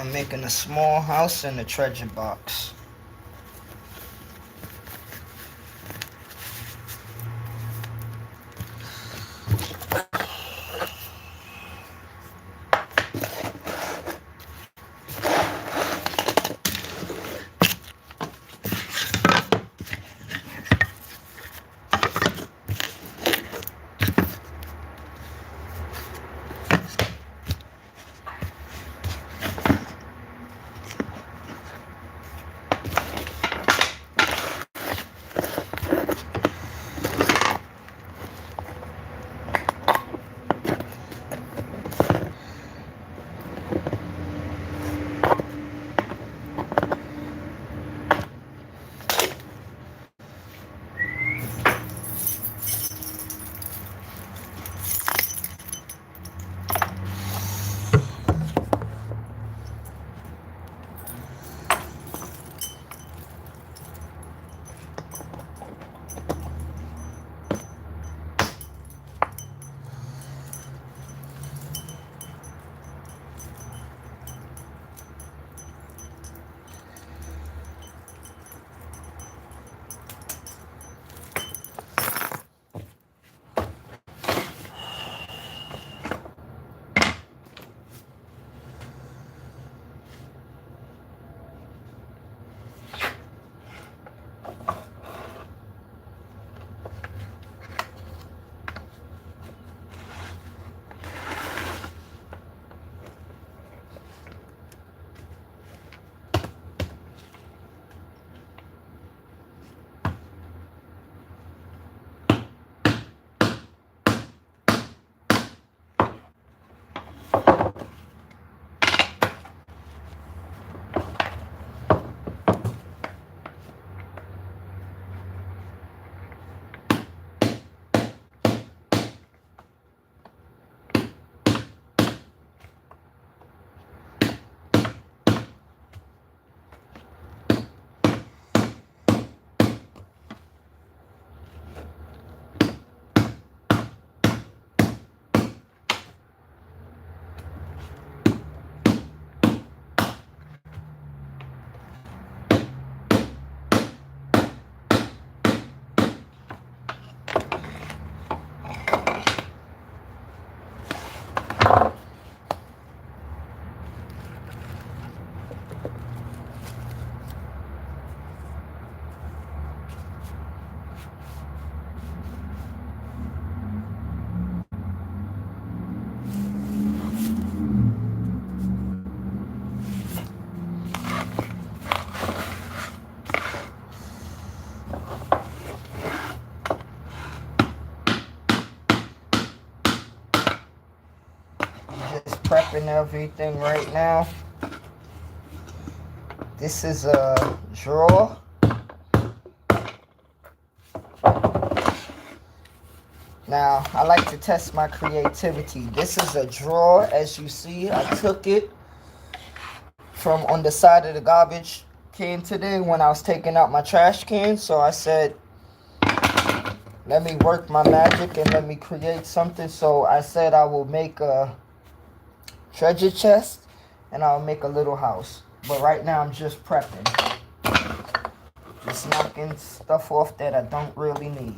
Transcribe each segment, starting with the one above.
I'm making a small house in a treasure box. Just prepping everything right now. This is a drawer. Now, I like to test my creativity. This is a drawer, as you see. I took it from on the side of the garbage can today when I was taking out my trash can. So I said, let me work my magic and let me create something. So I said I will make a treasure chest and I'll make a little house. But right now I'm just prepping. Just knocking stuff off that I don't really need.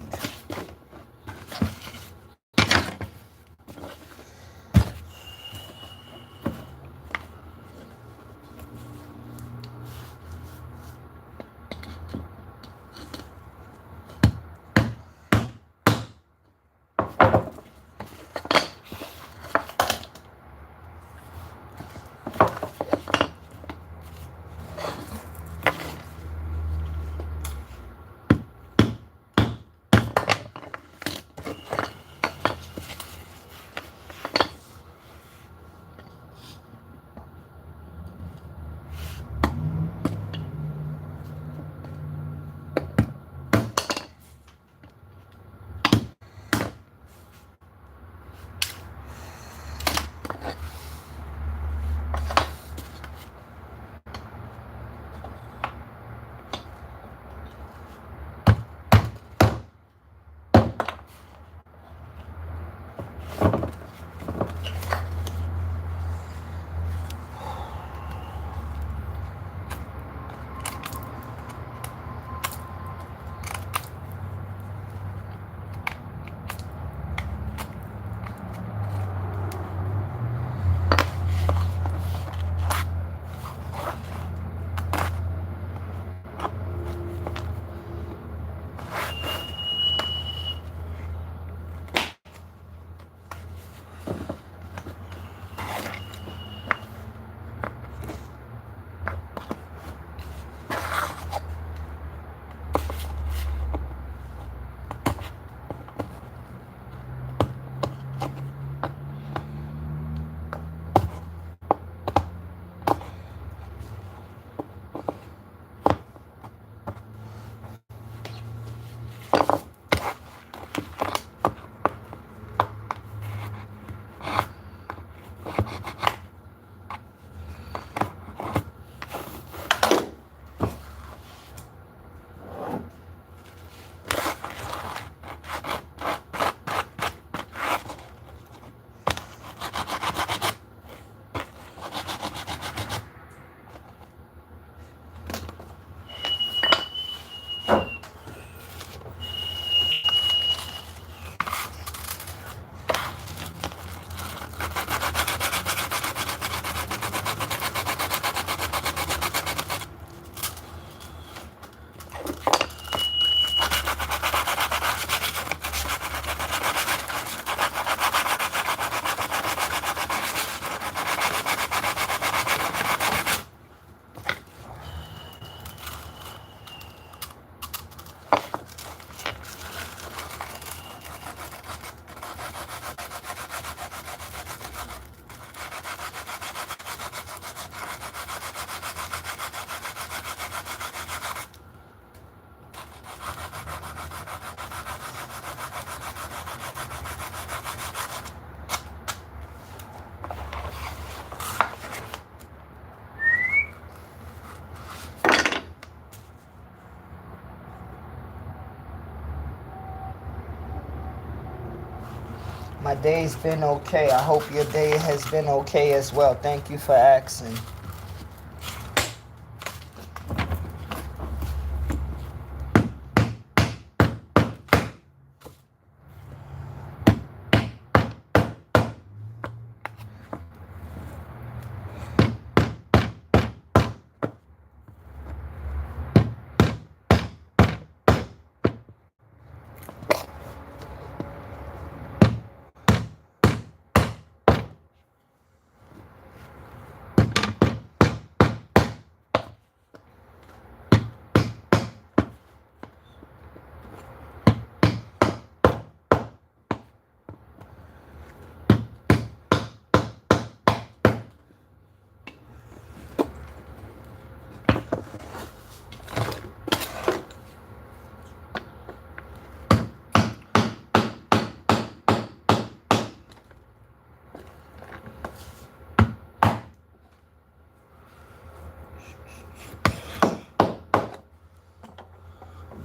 My day's been okay. I hope your day has been okay as well. Thank you for asking.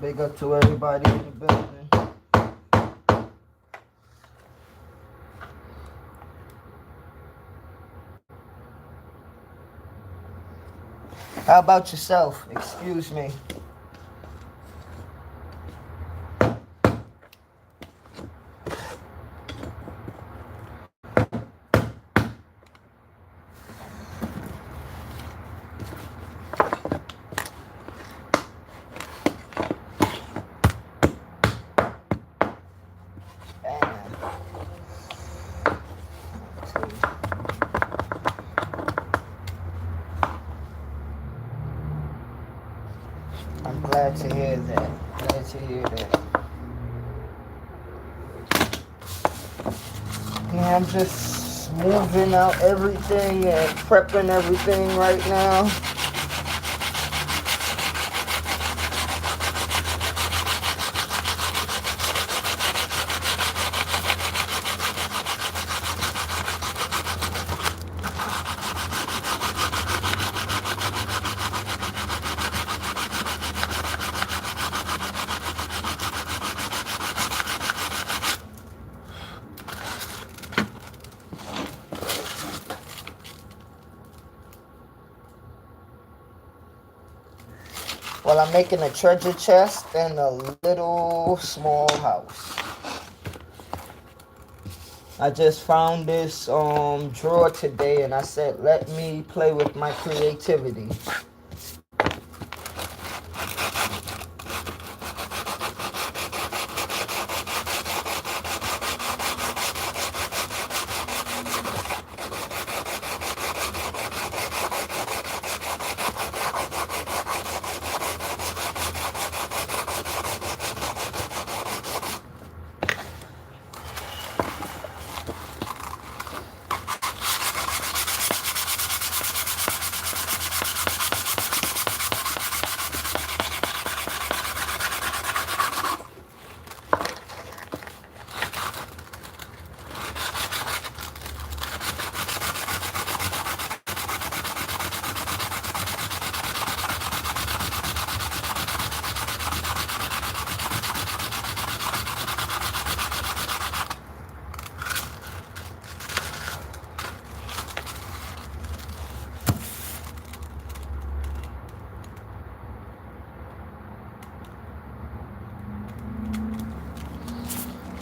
Big up to everybody in the building. How about yourself? Excuse me. I'm glad to hear that. Glad to hear that. Yeah, I'm just moving out everything and prepping everything right now. Well, I'm making a treasure chest and a little small house. I just found this drawer today and I said, let me play with my creativity.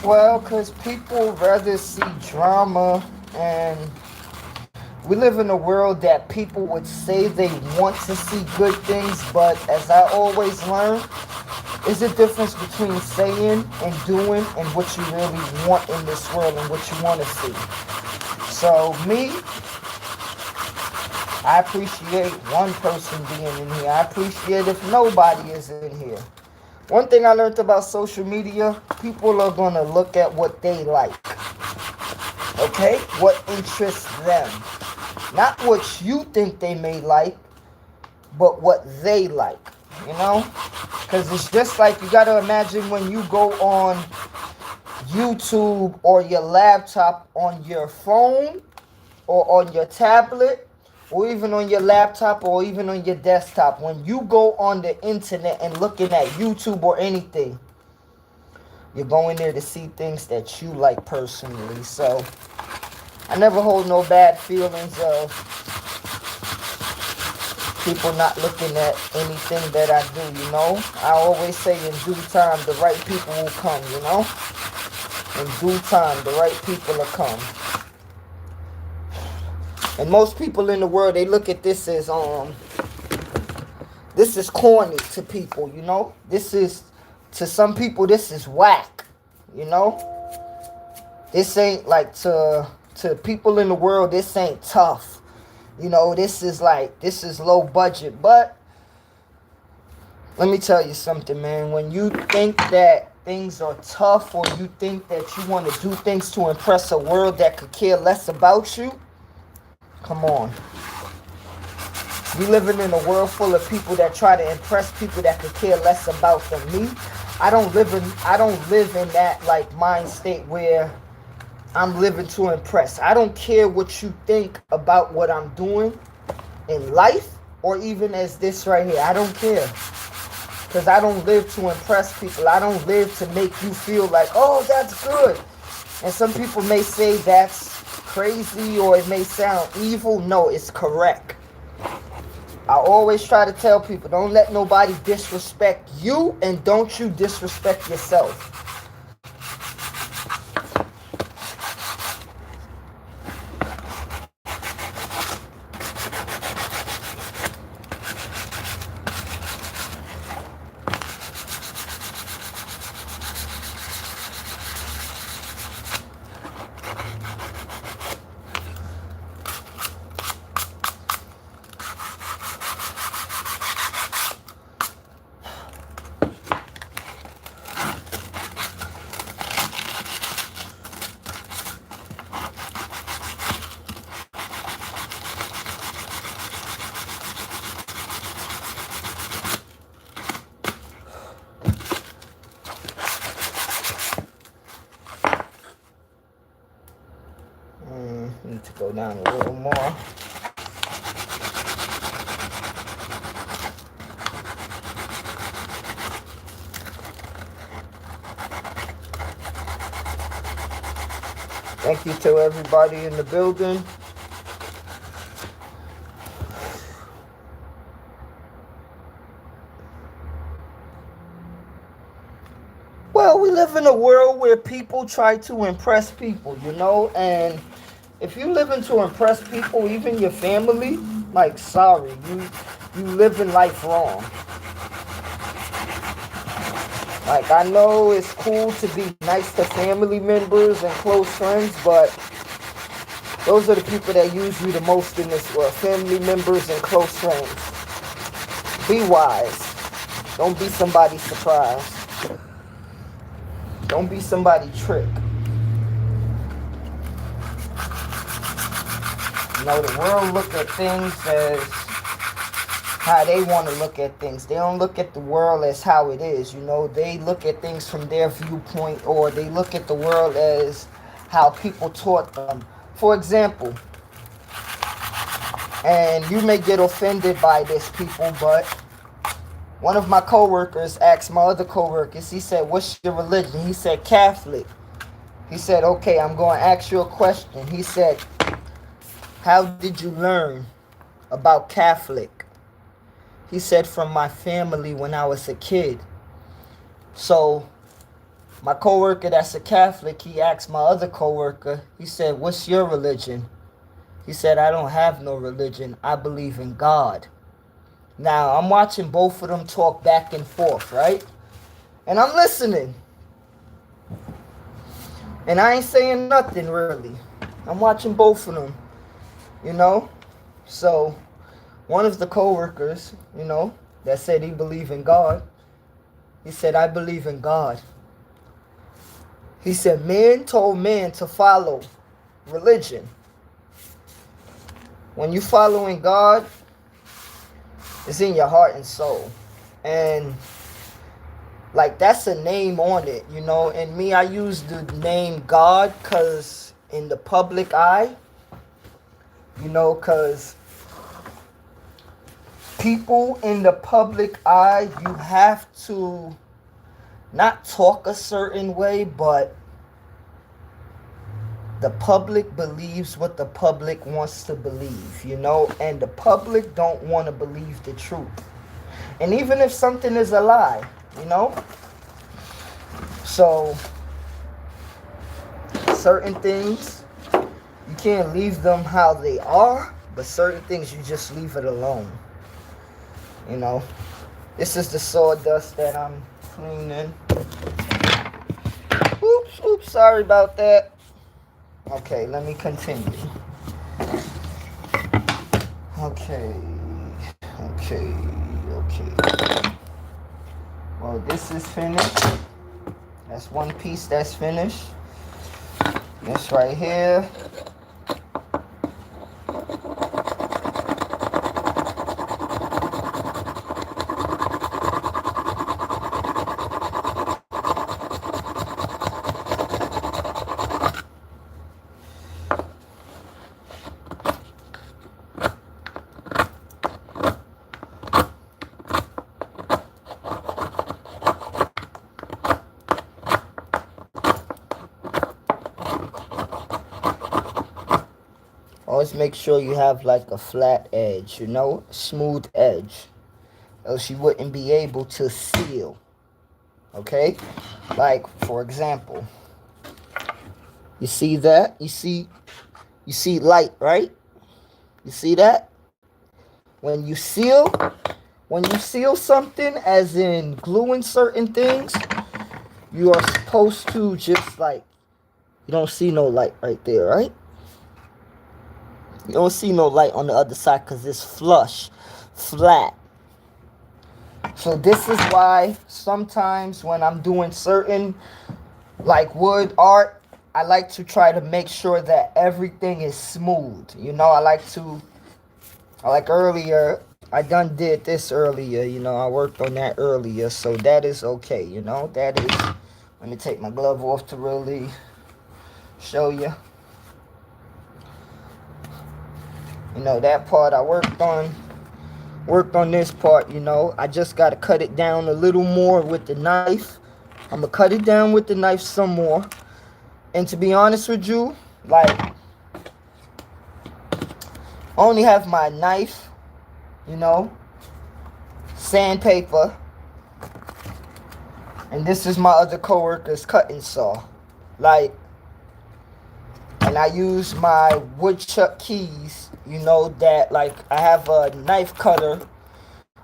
Well, because people rather see drama, and we live in a world that people would say they want to see good things, but as I always learn, is a difference between saying and doing and what you really want in this world and what you want to see. So me, I appreciate one person being in here. I appreciate if nobody is in here. One thing I learned about social media, people are going to look at what they like. Okay? What interests them. Not what you think they may like, but what they like. You know? Because it's just like, you got to imagine when you go on YouTube or your laptop on your phone or on your tablet or even on your laptop or even on your desktop. When you go on the internet and looking at YouTube or anything, You're going there to see things that you like personally. So I never hold no bad feelings of people not looking at anything that I do, you know. I always say in due time, the right people will come, you know. In due time, the right people will come. And most people in the world, they look at this as, this is corny to people, you know. This is, to some people, this is whack, you know. This ain't like, to people in the world, this ain't tough. You know, this is low budget. But let me tell you something, man. When you think that things are tough, or you think that you want to do things to impress a world that could care less about you, come on. We living in a world full of people that try to impress people that could care less about them. Me, I don't live in that like mind state where I'm living to impress. I don't care what you think about what I'm doing in life, or even as this right here. I don't care. Because I don't live to impress people. I don't live to make you feel like, oh, that's good. And some people may say that's crazy, or it may sound evil. No, it's correct. I always try to tell people, don't let nobody disrespect you, and don't you disrespect yourself. Need to go down a little more. Thank you to everybody in the building. Well, we live in a world where people try to impress people, you know, and if you living to impress people, even your family, like, sorry, you living life wrong. Like, I know it's cool to be nice to family members and close friends, but those are the people that use you the most in this world. Family members and close friends. Be wise. Don't be somebody's surprise. Don't be somebody's trick. You know, the world look at things as how they want to look at things. They don't look at the world as how it is, you know. They look at things from their viewpoint, or they look at the world as how people taught them. For example, and you may get offended by this, people, but one of my coworkers asked my other coworkers, he said, what's your religion? He said, Catholic. He said, okay, I'm going to ask you a question. He said, how did you learn about Catholic? He said, from my family when I was a kid. So my coworker that's a Catholic, he asked my other coworker, he said, what's your religion? He said, I don't have no religion. I believe in God. Now, I'm watching both of them talk back and forth, right? And I'm listening. And I ain't saying nothing, really. I'm watching both of them, you know? So, one of the coworkers, you know, that said he believed in God, he said, I believe in God. He said, man told man to follow religion. When you following God, it's in your heart and soul. And like, that's a name on it, you know. And me, I use the name God because in the public eye, you know, because people in the public eye, you have to not talk a certain way, but the public believes what the public wants to believe, you know, and the public don't want to believe the truth. And even if something is a lie, you know, so certain things you can't leave them how they are, but certain things you just leave it alone, you know. This is the sawdust that I'm cleaning. Oops, sorry about that. Okay, let me continue. Okay. Well, this is finished. That's one piece that's finished. This right here. Always make sure you have like a flat edge, you know, smooth edge, else you wouldn't be able to seal. Okay, like for example, you see that? You see light, right? You see that? When you seal something, as in gluing certain things, you are supposed to just like, you don't see no light right there, right? You don't see no light on the other side because it's flush, flat. So this is why sometimes when I'm doing certain like wood art, I like to try to make sure that everything is smooth. You know, like earlier, I done did this earlier, you know, I worked on that earlier, so that is okay, you know, that is, let me take my glove off to really show you. You know, that part I worked on this part, you know. I just got to cut it down a little more with the knife. I'm going to cut it down with the knife some more. And to be honest with you, like, I only have my knife, you know, sandpaper. And this is my other coworker's cutting saw. Like, and I use my woodchuck keys, you know, that like I have a knife cutter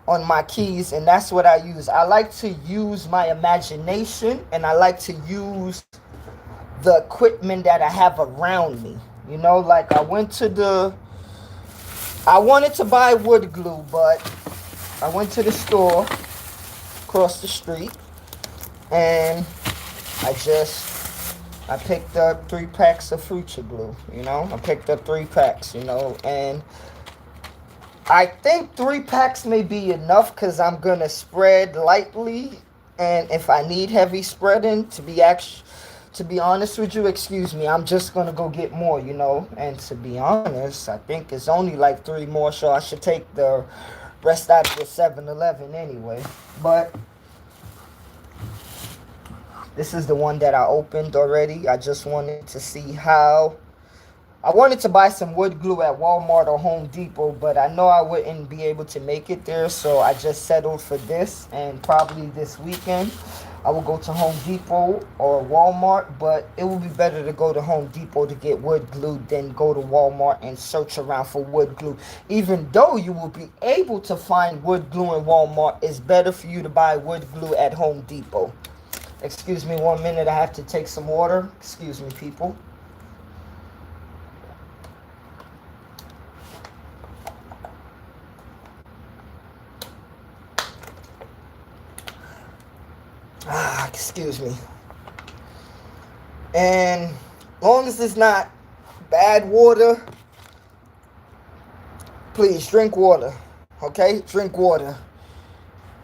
on my keys, and that's what I use. I like to use my imagination, and I like to use the equipment that I have around me. You know, like I wanted to buy wood glue, but I went to the store across the street, and I picked up 3 packs of Future glue, you know. I picked up 3 packs, you know, and I think 3 packs may be enough because I'm going to spread lightly, and if I need heavy spreading, to be honest with you, excuse me, I'm just going to go get more, you know. And to be honest, I think it's only like 3 more, so I should take the rest out of the 7-Eleven anyway. But this is the one that I opened already. I just wanted to see how. I wanted to buy some wood glue at Walmart or Home Depot, but I know I wouldn't be able to make it there, so I just settled for this. And probably this weekend, I will go to Home Depot or Walmart, but it would be better to go to Home Depot to get wood glue than go to Walmart and search around for wood glue. Even though you will be able to find wood glue in Walmart, it's better for you to buy wood glue at Home Depot. Excuse me 1 minute, I have to take some water. Excuse me, people. Excuse me. And long as it's not bad water, please drink water. Okay? Drink water.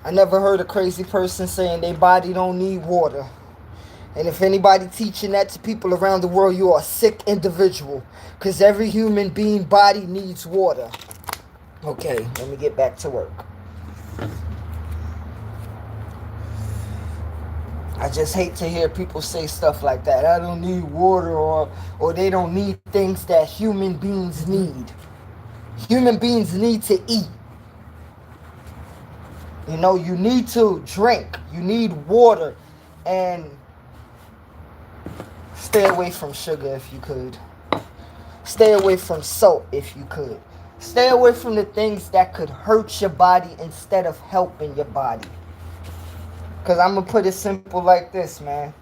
I never heard a crazy person saying their body don't need water. And if anybody teaching that to people around the world, you are a sick individual. Because every human being body needs water. Okay, let me get back to work. I just hate to hear people say stuff like that. I don't need water, or they don't need things that human beings need. Human beings need to eat. You know, you need to drink. You need water. And stay away from sugar if you could. Stay away from salt if you could. Stay away from the things that could hurt your body instead of helping your body. Because I'm going to put it simple like this, man.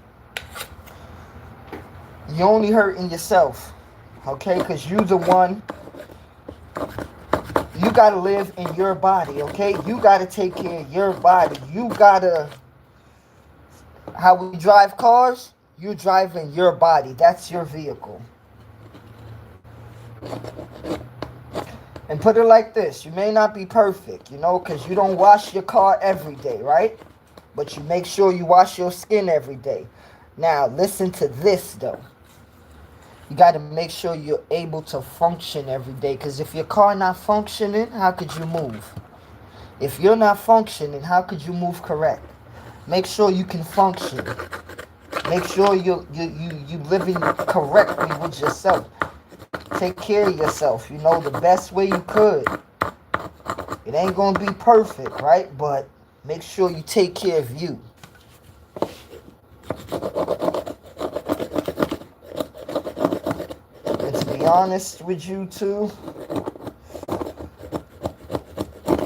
You're only hurting yourself. Okay? Because you're the one. You got to live in your body. Okay? You got to take care of your body. You got to. How we drive cars, you're driving your body. That's your vehicle. And put it like this. You may not be perfect, you know, because you don't wash your car every day, right? But you make sure you wash your skin every day. Now, listen to this, though. You got to make sure you're able to function every day. Because if your car not functioning, how could you move? If you're not functioning, how could you move correct? Make sure you can function. Make sure you living correctly with yourself. Take care of yourself, you know, the best way you could. It ain't gonna be perfect, right? But make sure you take care of you. And to be honest with you too,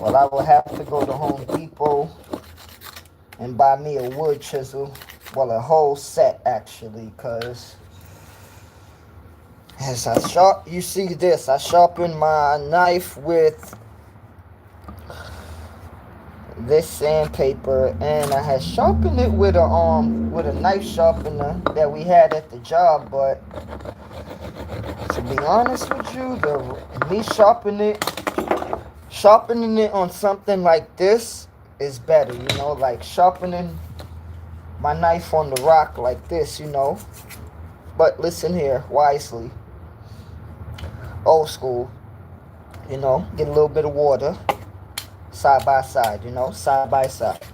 well, I will have to go to Home Depot and buy me a wood chisel. Well, a whole set actually, because as you see this, I sharpen my knife with this sandpaper, and I had sharpened it with a knife sharpener that we had at the job. But to be honest with you, me sharpening it on something like this is better, you know, like sharpening my knife on the rock like this, you know. But listen here, wisely. Old school, you know, get a little bit of water, side by side, you know, side by side.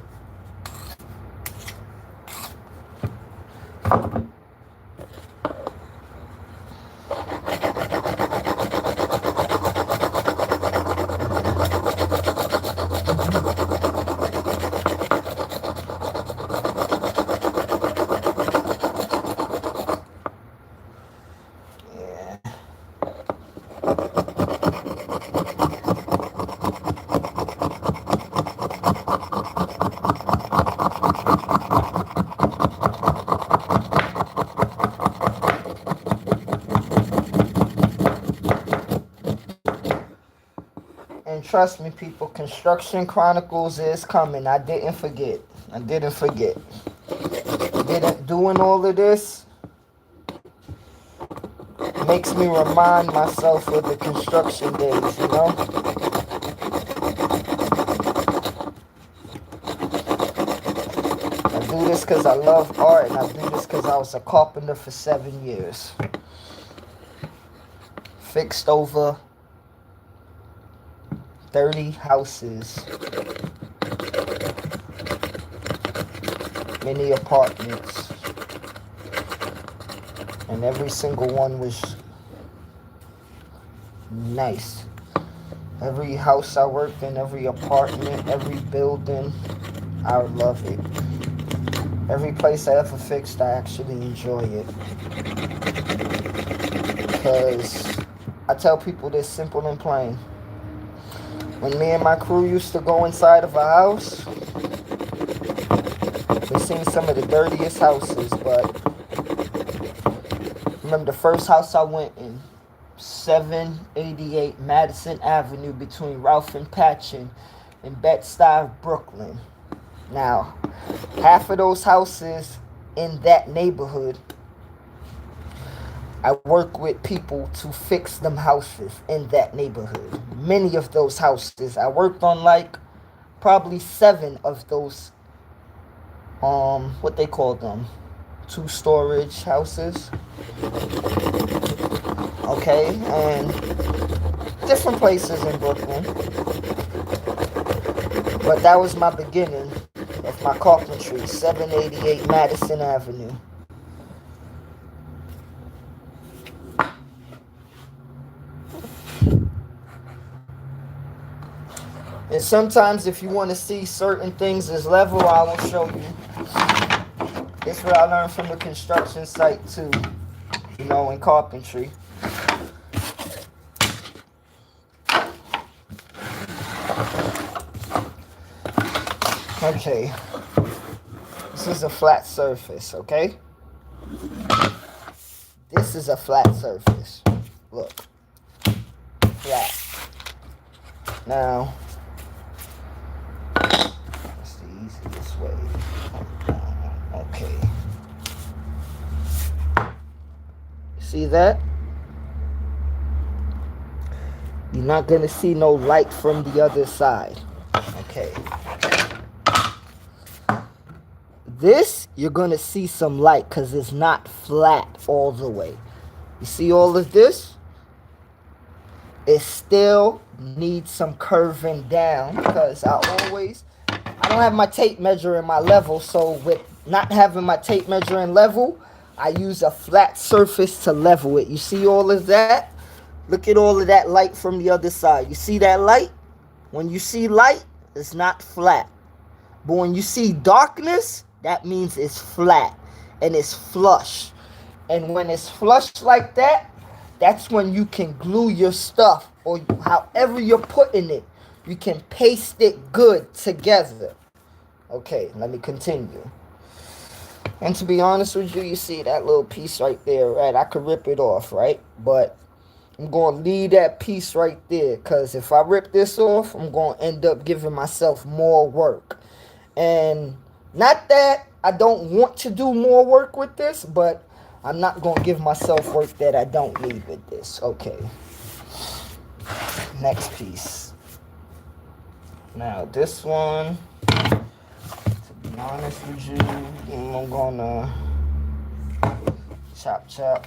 And trust me, people, Construction Chronicles is coming. I didn't forget. Doing all of this makes me remind myself of the construction days, you know? I do this because I love art, and I do this because I was a carpenter for 7 years. Fixed over 30 houses, many apartments, and every single one was nice. Every house I worked in, every apartment, every building, I love it. Every place I ever fixed, I actually enjoy it. Because I tell people this simple and plain. When me and my crew used to go inside of a house, we seen some of the dirtiest houses, but remember the first house I went in, 788 Madison Avenue between Ralph and Patchen in Bed-Stuy, Brooklyn. Now, half of those houses in that neighborhood, I work with people to fix them houses in that neighborhood. Many of those houses, I worked on like probably 7 of those, what they call them, 2-storage houses. Okay, and different places in Brooklyn. But that was my beginning of my carpentry, 788 Madison Avenue. And sometimes if you want to see certain things as level, I will show you. It's what I learned from the construction site too, you know, in carpentry. Okay, this is a flat surface, okay? This is a flat surface. Look, flat. Now, that's the easiest way. Okay. See that? You're not going to see no light from the other side. Okay. This, you're going to see some light because it's not flat all the way. You see all of this? It still needs some curving down because I don't have my tape measure in my level. So with not having my tape measure in level, I use a flat surface to level it. You see all of that? Look at all of that light from the other side. You see that light? When you see light, it's not flat. But when you see darkness, that means it's flat and it's flush. And when it's flush like that, that's when you can glue your stuff or however you're putting it. You can paste it good together. Okay, let me continue. And to be honest with you, you see that little piece right there, right? I could rip it off, right? But I'm going to leave that piece right there because if I rip this off, I'm going to end up giving myself more work. And not that I don't want to do more work with this, but I'm not going to give myself work that I don't need with this. Okay. Next piece. Now, this one, to be honest with you, I'm going to chop.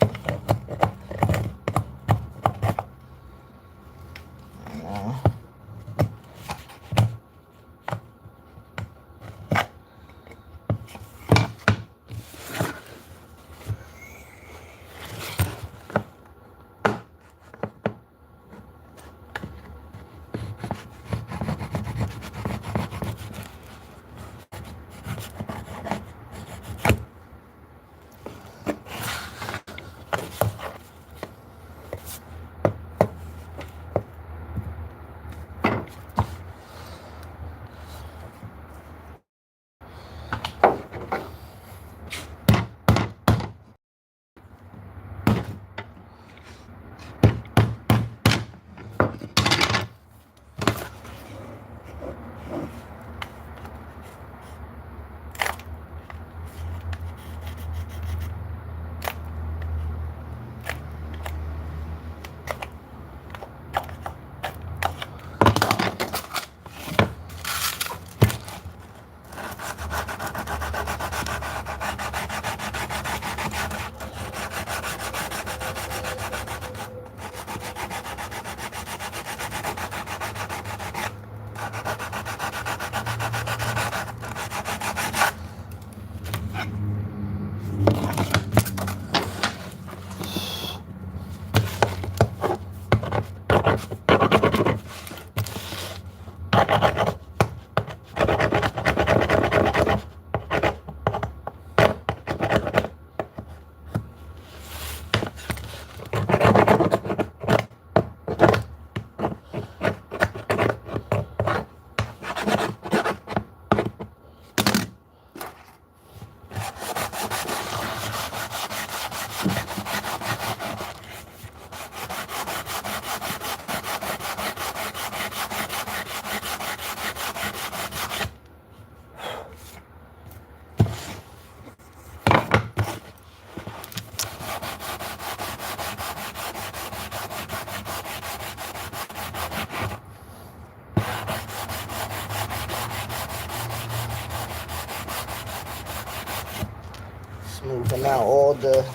Smoothing out all the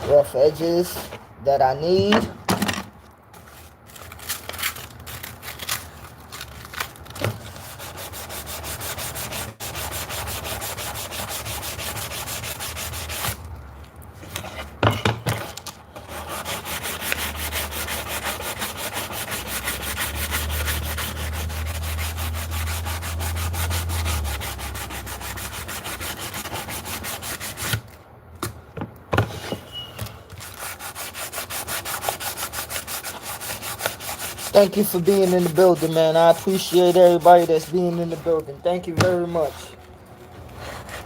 rough edges that I need. Thank you for being in the building, man. I appreciate everybody that's being in the building. Thank you very much.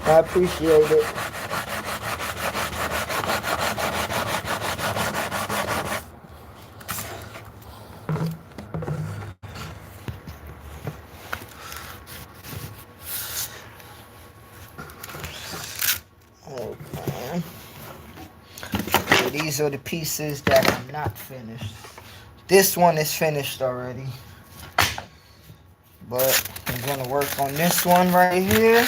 I appreciate it. Okay. So these are the pieces that are not finished. This one is finished already. But I'm going to work on this one right here.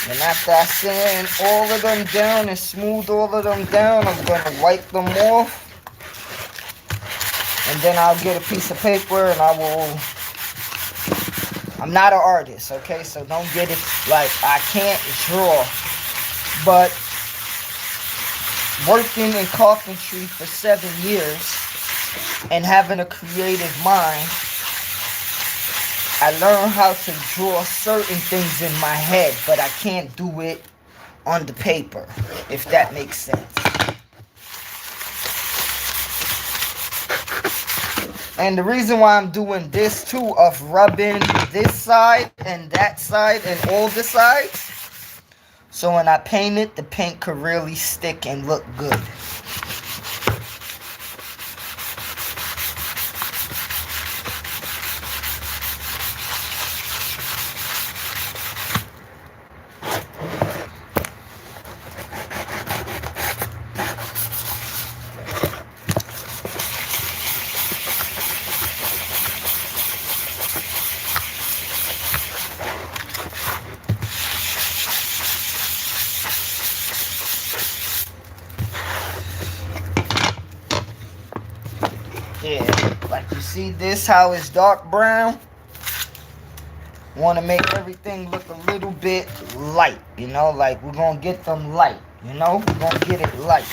And after I sand all of them down and smooth all of them down, I'm going to wipe them off. And then I'll get a piece of paper and I will... I'm not an artist, okay? So don't get it like I can't draw. But working in carpentry for 7 years and having a creative mind, I learned how to draw certain things in my head, but I can't do it on the paper, if that makes sense. And the reason why I'm doing this too, of rubbing this side and that side and all the sides, so when I paint it, the paint could really stick and look good. Yeah, like you see this, how it's dark brown. Want to make everything look a little bit light, you know, like we're going to get them light, you know, we're going to get it light.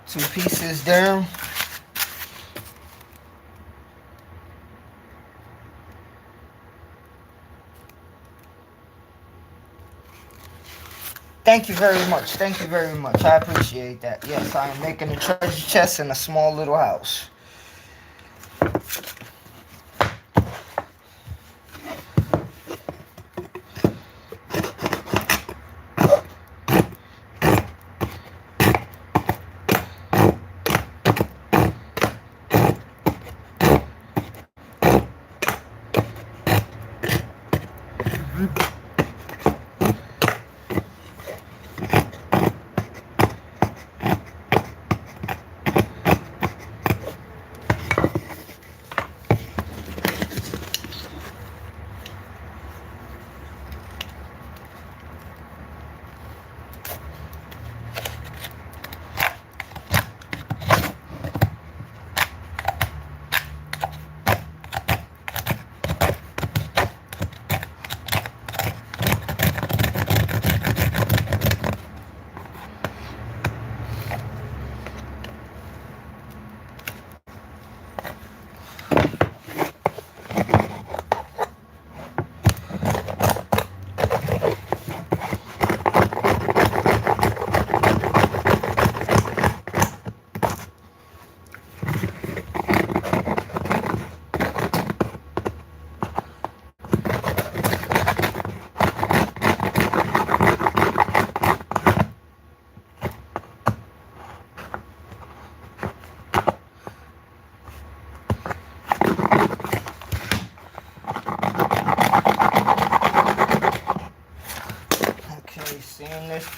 Two pieces down. Thank you very much. Thank you very much. I appreciate that. Yes, I am making a treasure chest in a small little house.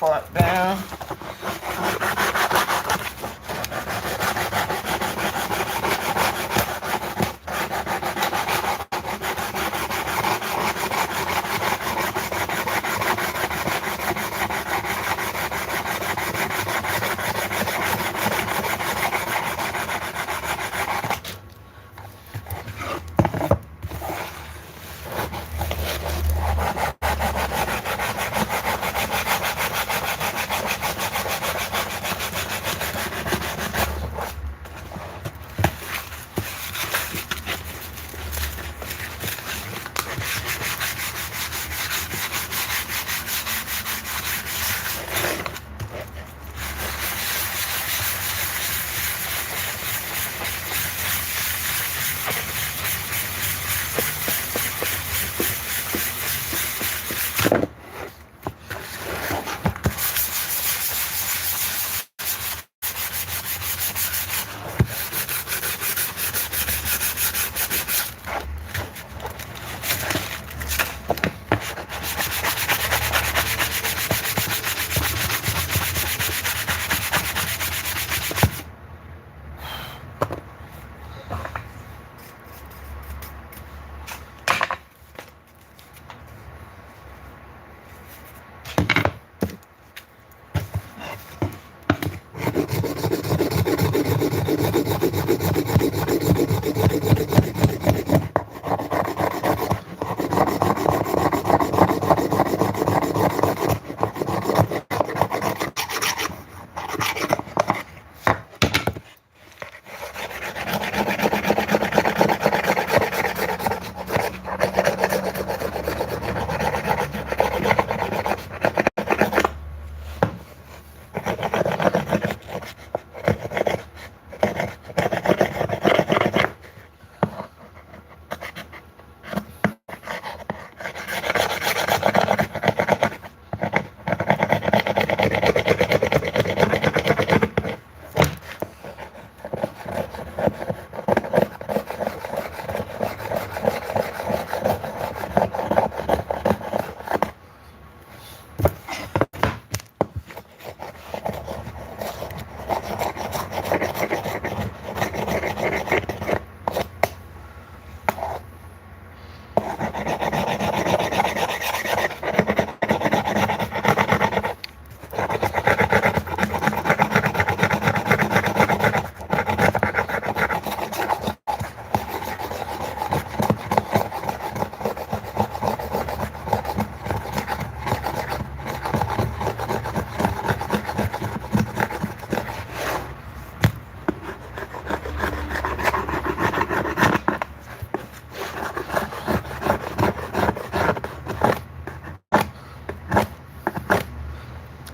part down.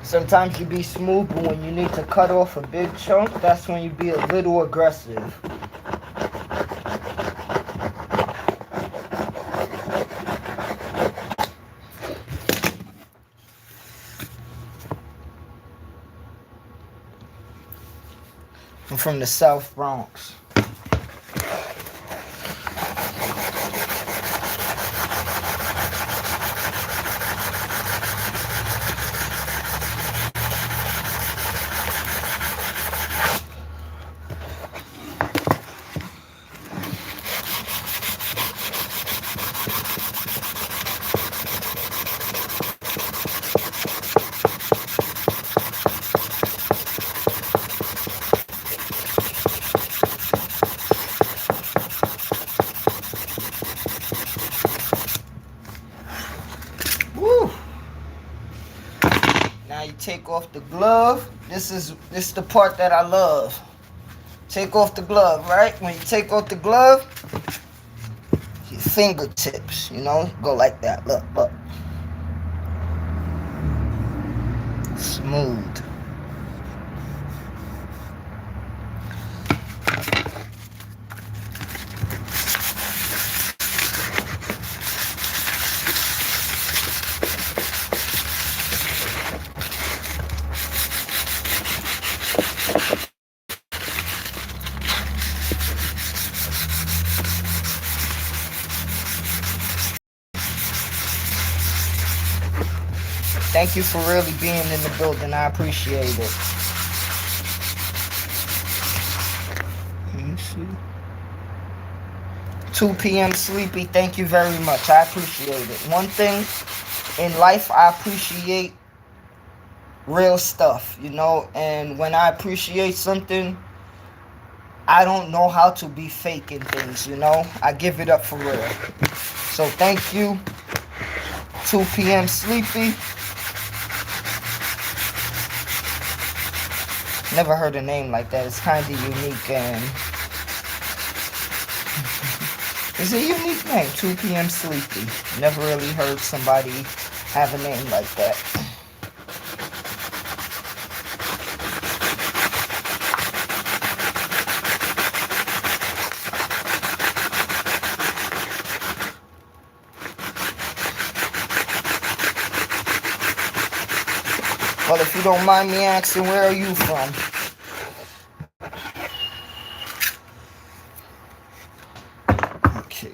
Sometimes you be smooth, but when you need to cut off a big chunk, that's when you be a little aggressive. I'm from the South Bronx. Woo! Now you take off the glove. This is the part that I love. Take off the glove, right? When you take off the glove, your fingertips, go like that. Look, look. Smooth. Thank you for really being in the building. I appreciate it. Let me see. 2 p.m. Sleepy, thank you very much. I appreciate it. One thing in life, I appreciate real stuff, you know, and when I appreciate something, I don't know how to be faking things, you know. I give it up for real. So thank you, 2 p.m. Sleepy. Never heard a name like that. It's kind of unique, and it's a unique name, 2 p.m. Sleepy. Never really heard somebody have a name like that. Well, if you don't mind me asking, where are you from? Okay.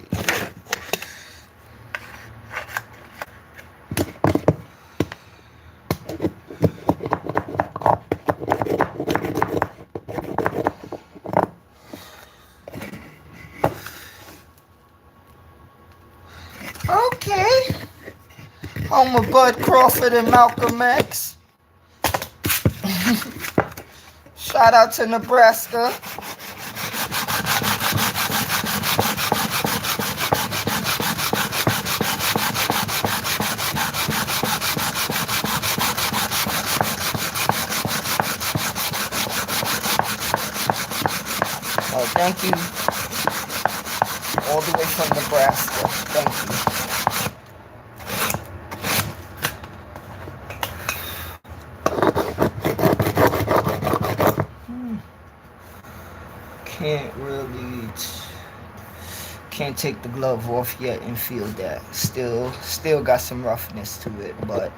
Okay. Home of Bud Crawford and Malcolm X. Shout out to Nebraska. Oh, thank you. All the way from Nebraska. Thank you. Can't take the glove off yet and feel that. Still got some roughness to it, but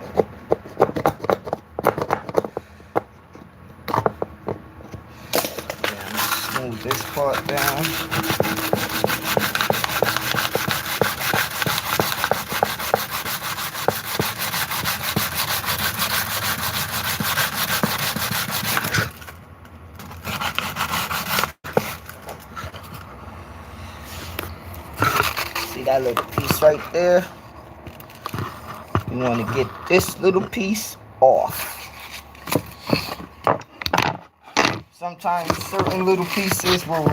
yeah, smooth this part down. That little piece right there, you want to get this little piece off. Sometimes certain little pieces will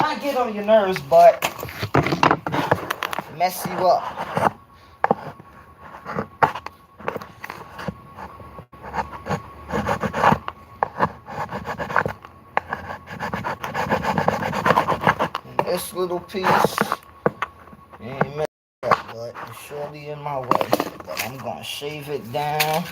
not get on your nerves, but mess you up. And this little piece ain't messed up, but it's surely in my way. But I'm gonna shave it down.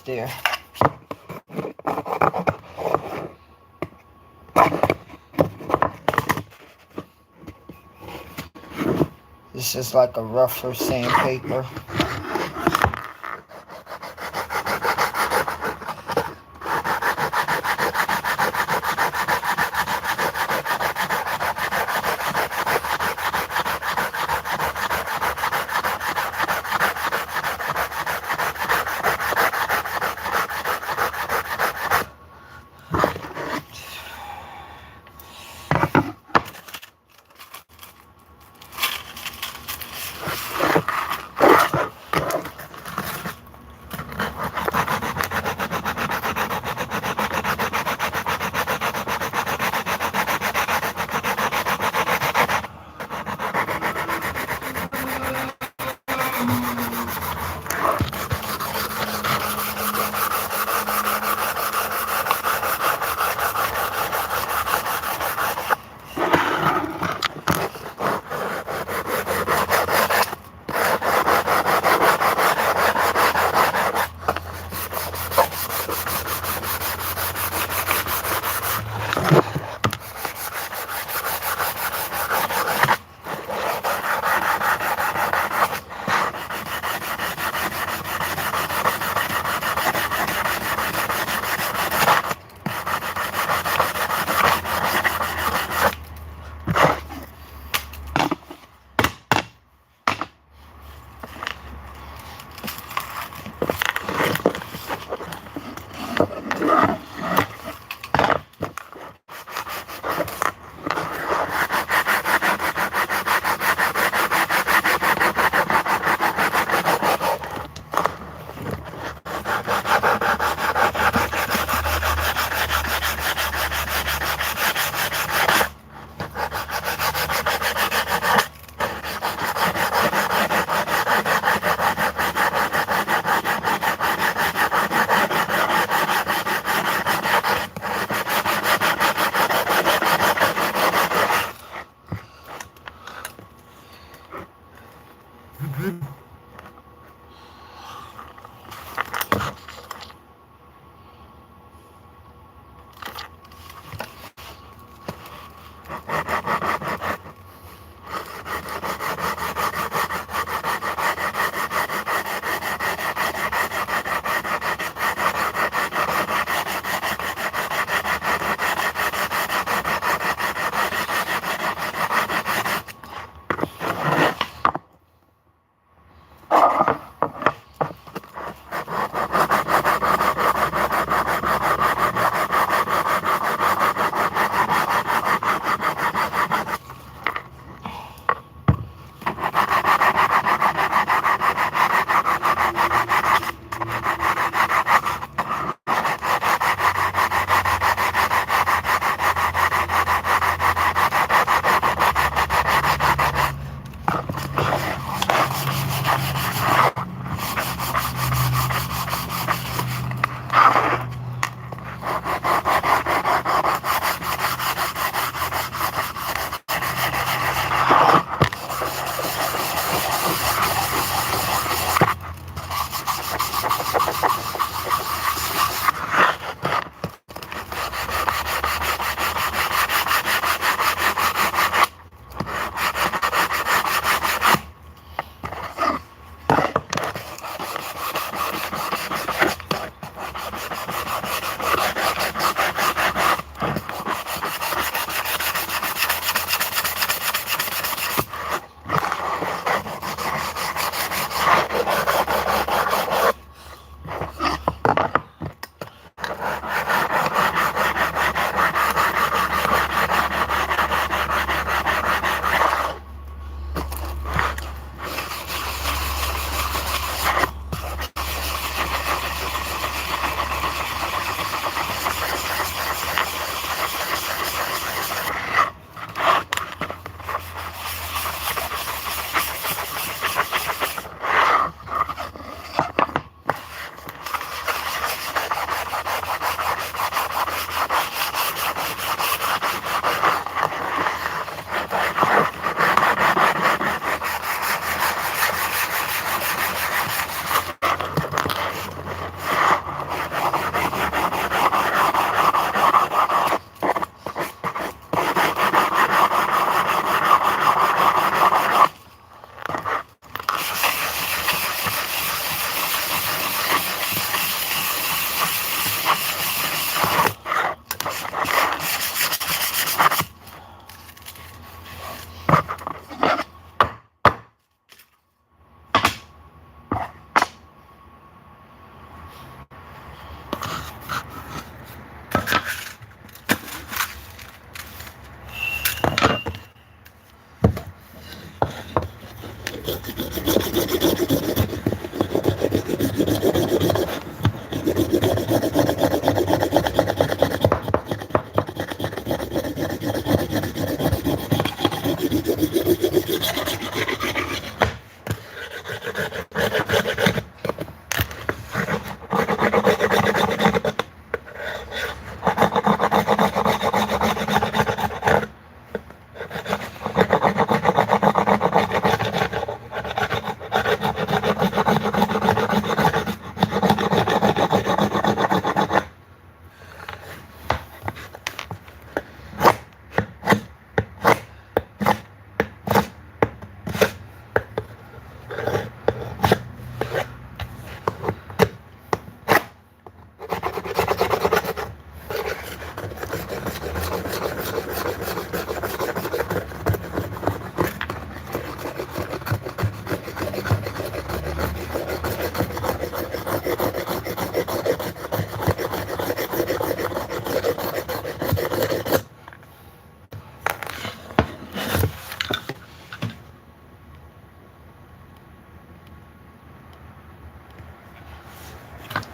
almost there. This is like a rougher sandpaper.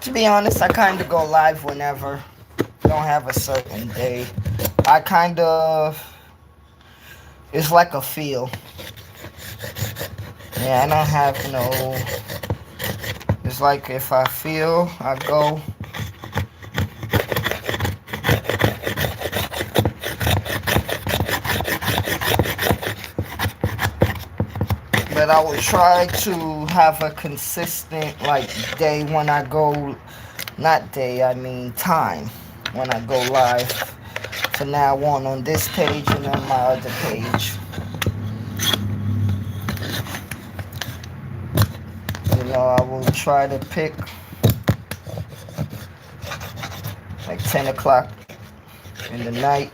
To be honest, I kind of go live whenever. Don't have a certain day. I kind of, it's like a feel. Yeah, I don't have no, it's like if I feel, I go. But I will try to have a consistent like day when I go, not day, I mean time, when I go live from now on this page and on my other page. You know, I will try to pick like 10 o'clock in the night.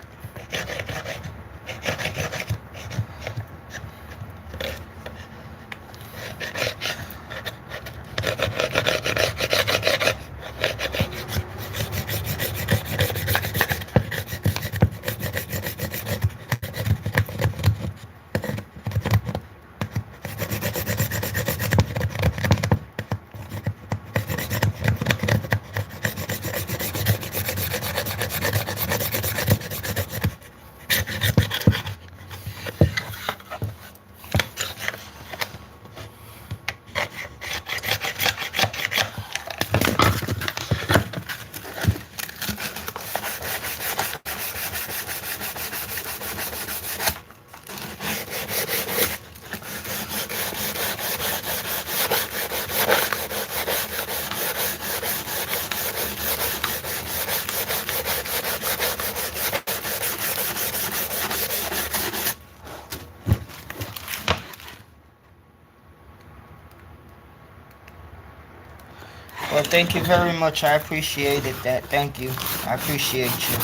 Well, thank you very much. I appreciated that. Thank you. I appreciate you.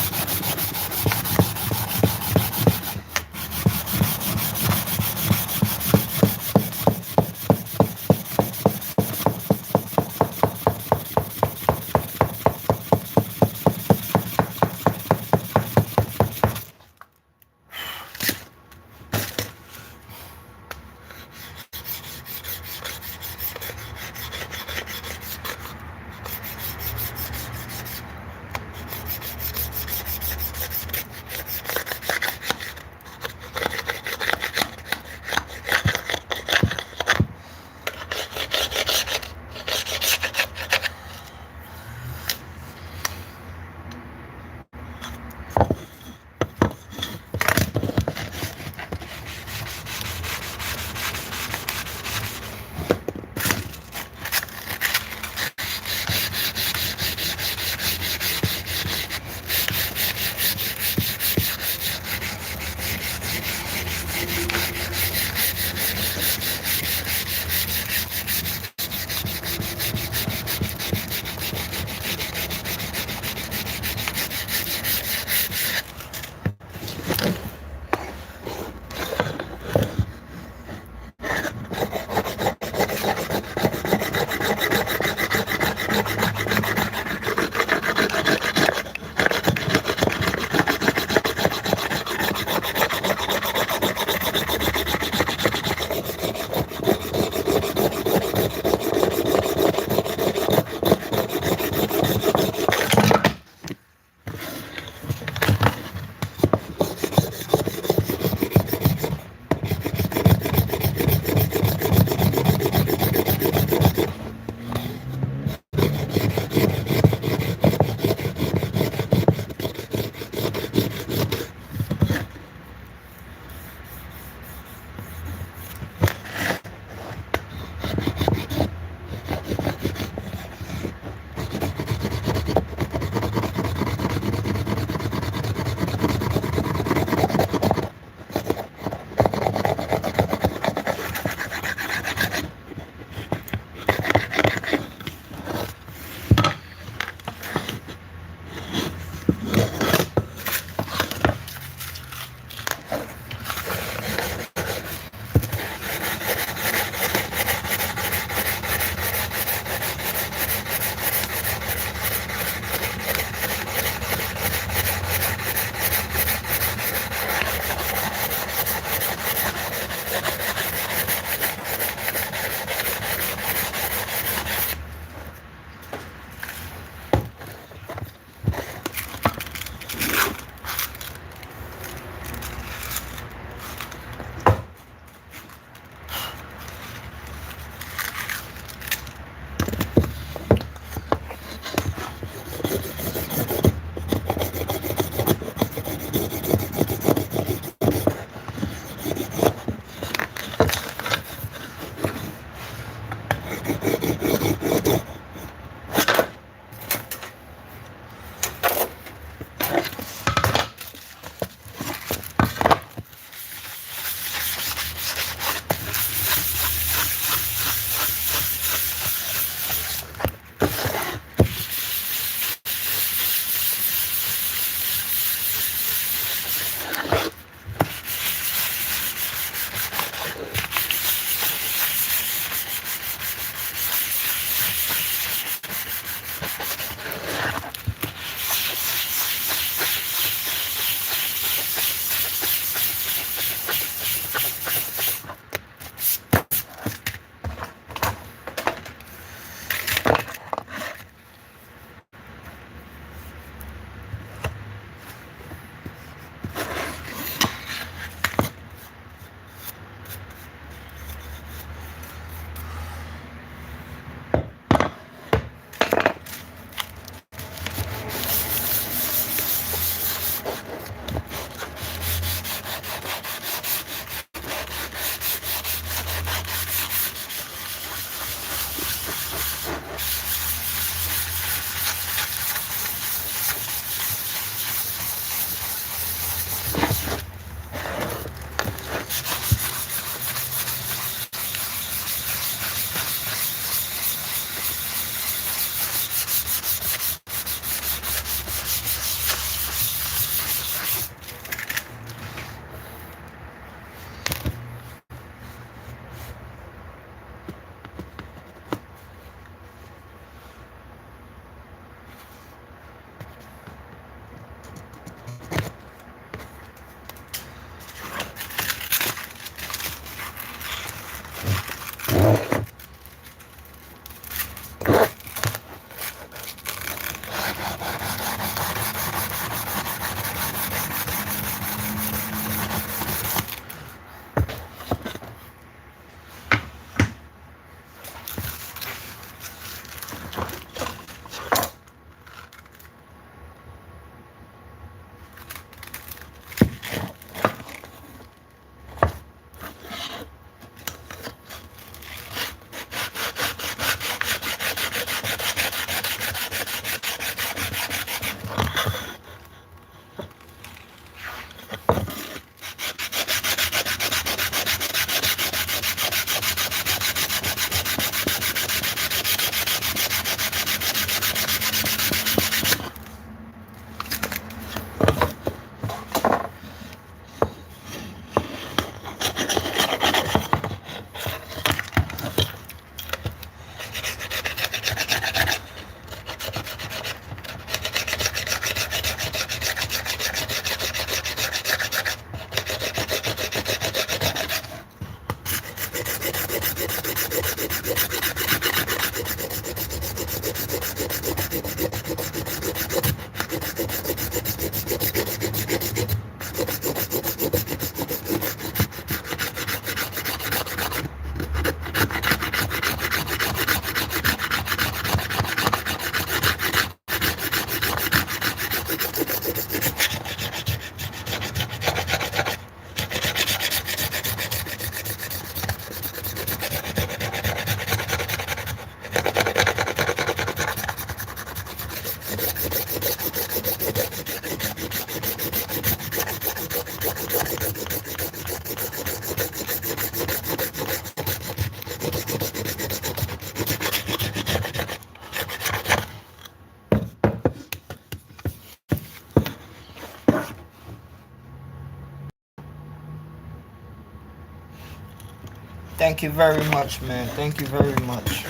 Thank you very much, man. Thank you very much.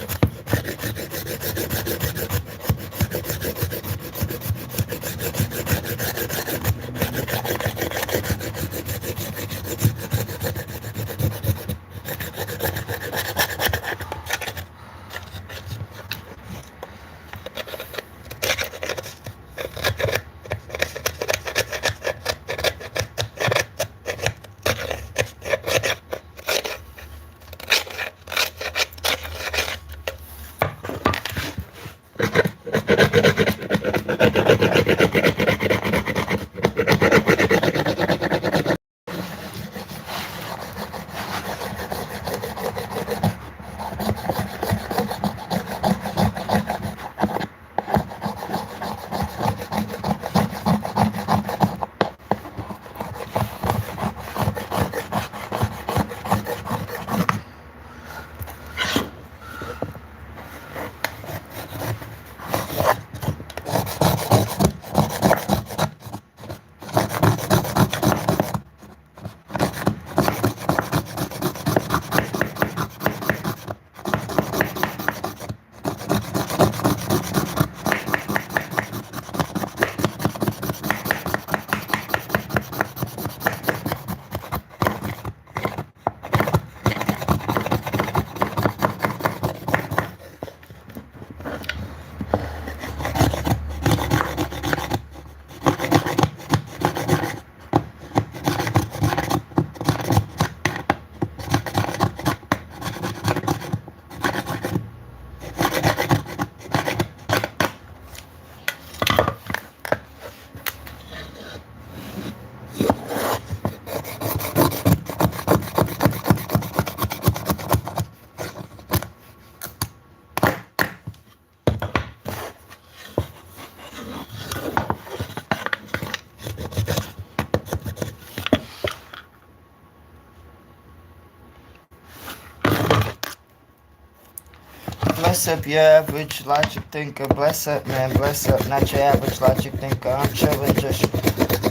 Bless up your average logic thinker. Bless up, man. Bless up, not your average logic thinker. I'm chilling, just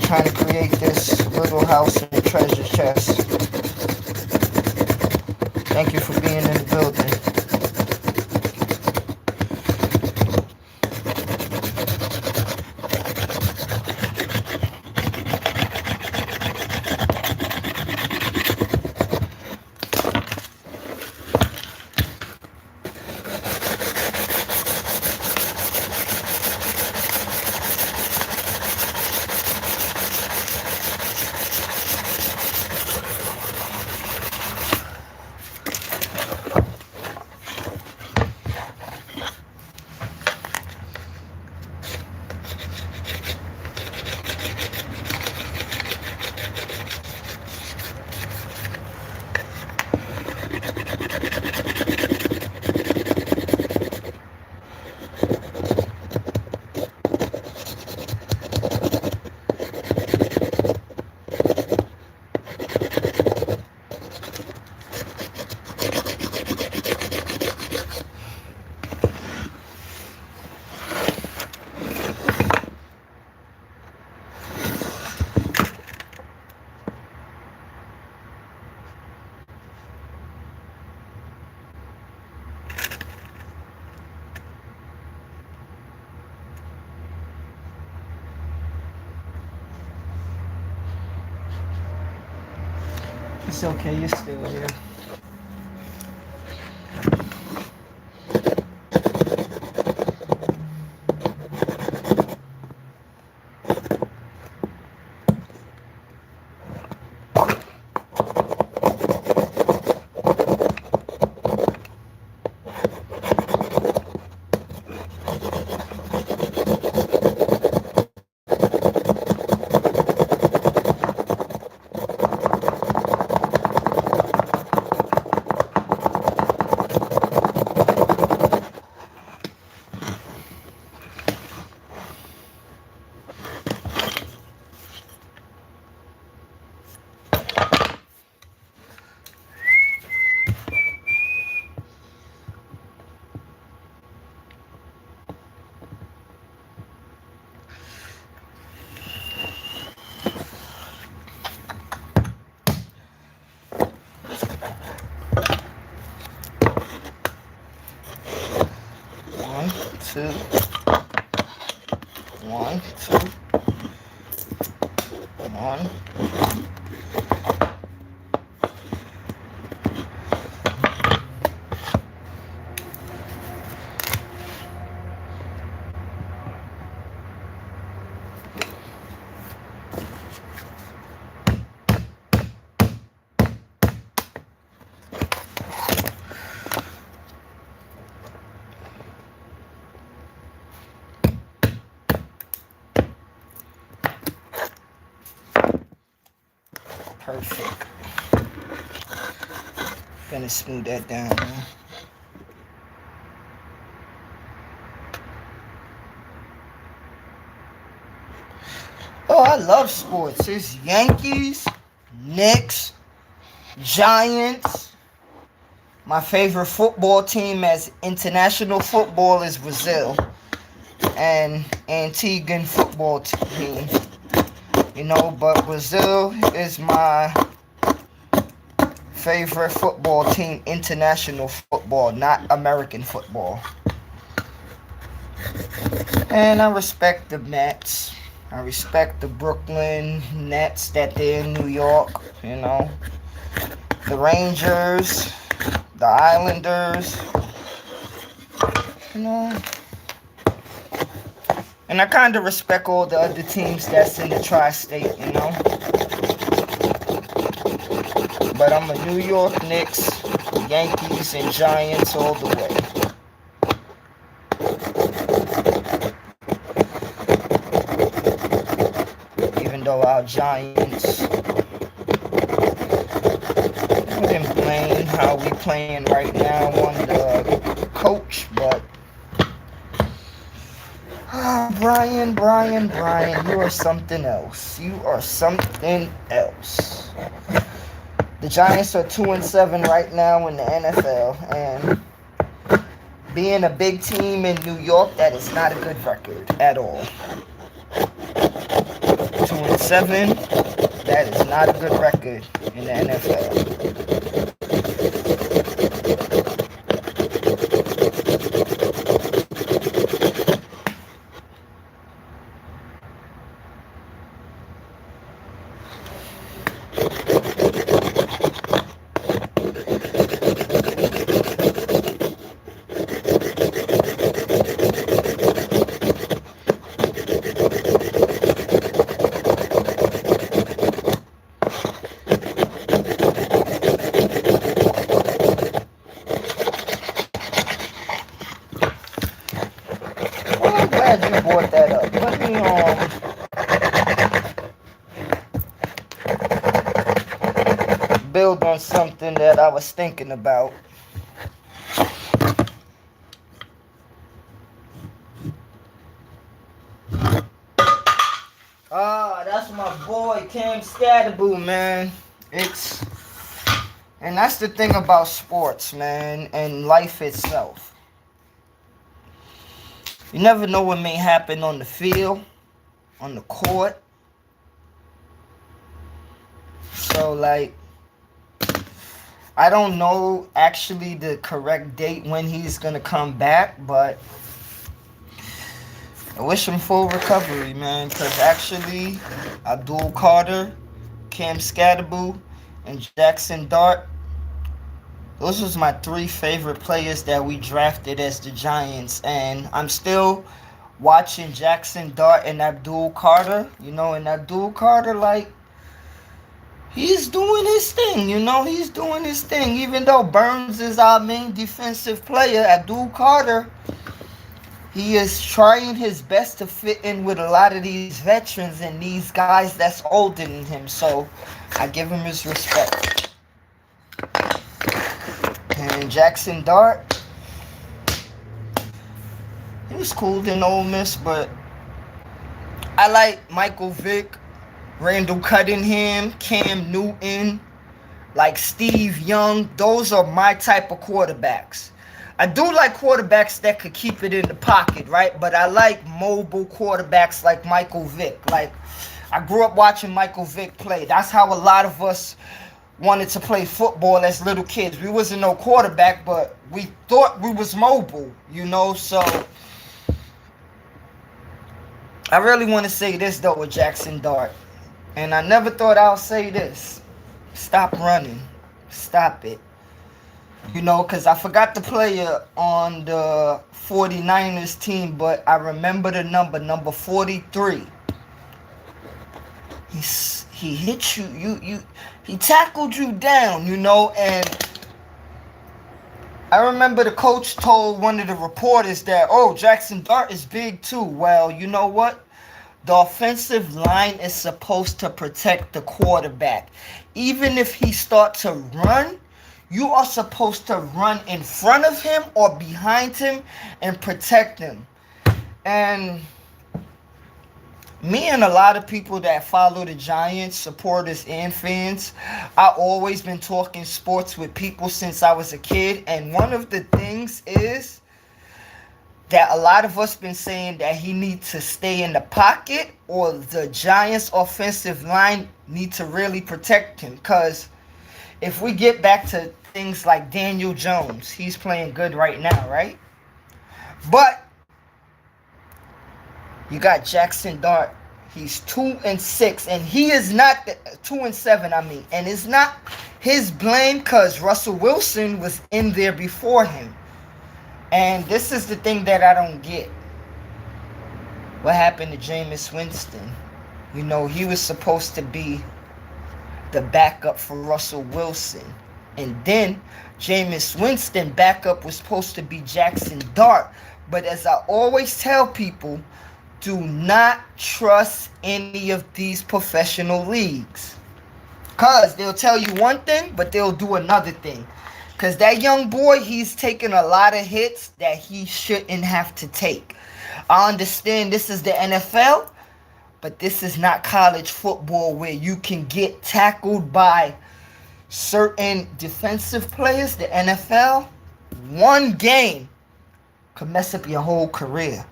trying to create this little house and treasure chest. Thank you for being in the building. It's okay, you're still here. two. 1, 2. 1. Perfect. Gonna smooth that down, man. Oh, I love sports. It's Yankees, Knicks, Giants. My favorite football team as international football is Brazil and Antiguan football team. You know, but Brazil is my favorite football team, international football, not American football. And I respect the Mets. I respect the Brooklyn Nets that they're in New York, you know. The Rangers, the Islanders, you know. And I kind of respect all the other teams that's in the tri-state, you know. But I'm a New York Knicks, Yankees, and Giants all the way. Even though our Giants wouldn't blame how we playing right now on the coach, but Brian, you are something else. You are something else. The Giants are 2-7 right now in the NFL, and being a big team in New York, that is not a good record at all. 2-7, that is not a good record in the NFL. Glad you brought that up. Let me build on something that I was thinking about. That's my boy Cam Scatterboo, man. And that's the thing about sports, man, and life itself. You never know what may happen on the field, on the court. So, like, I don't know actually the correct date when he's going to come back, but I wish him full recovery, man, because actually Abdul Carter, Cam Scatterboo, and Jackson Dart, those was my 3 favorite players that we drafted as the Giants. And I'm still watching Jackson Dart and Abdul Carter. You know, and Abdul Carter, like, he's doing his thing. You know, he's doing his thing. Even though Burns is our main defensive player, Abdul Carter, he is trying his best to fit in with a lot of these veterans and these guys that's older than him. So I give him his respect. And Jackson Dart, he was cool in Ole Miss, but I like Michael Vick, Randall Cunningham, Cam Newton, like Steve Young. Those are my type of quarterbacks. I do like quarterbacks that could keep it in the pocket, right? But I like mobile quarterbacks like Michael Vick. Like, I grew up watching Michael Vick play. That's how a lot of us wanted to play football as little kids. We wasn't no quarterback, but we thought we was mobile, you know. So I really want to say this though with Jackson Dart, and I never thought I'll say this. Stop running. Stop it. You know, because I forgot the player on the 49ers team, but I remember the number 43. He hit you, he tackled you down, you know, and I remember the coach told one of the reporters that, oh, Jackson Dart is big too. Well, you know what? The offensive line is supposed to protect the quarterback. Even if he starts to run, you are supposed to run in front of him or behind him and protect him. And me and a lot of people that follow the Giants, supporters and fans, I always been talking sports with people since I was a kid. And one of the things is that a lot of us been saying that he needs to stay in the pocket, or the Giants offensive line need to really protect him. Because if we get back to things like Daniel Jones, he's playing good right now, right? But you got Jackson Dart. He's 2-6, and he is not 2-7. I mean, and it's not his blame because Russell Wilson was in there before him. And this is the thing that I don't get. What happened to Jameis Winston? You know, he was supposed to be the backup for Russell Wilson. And then Jameis Winston backup was supposed to be Jackson Dart. But as I always tell people, do not trust any of these professional leagues. Because they'll tell you one thing, but they'll do another thing. Because that young boy, he's taking a lot of hits that he shouldn't have to take. I understand this is the NFL, but this is not college football where you can get tackled by certain defensive players. The NFL, one game could mess up your whole career.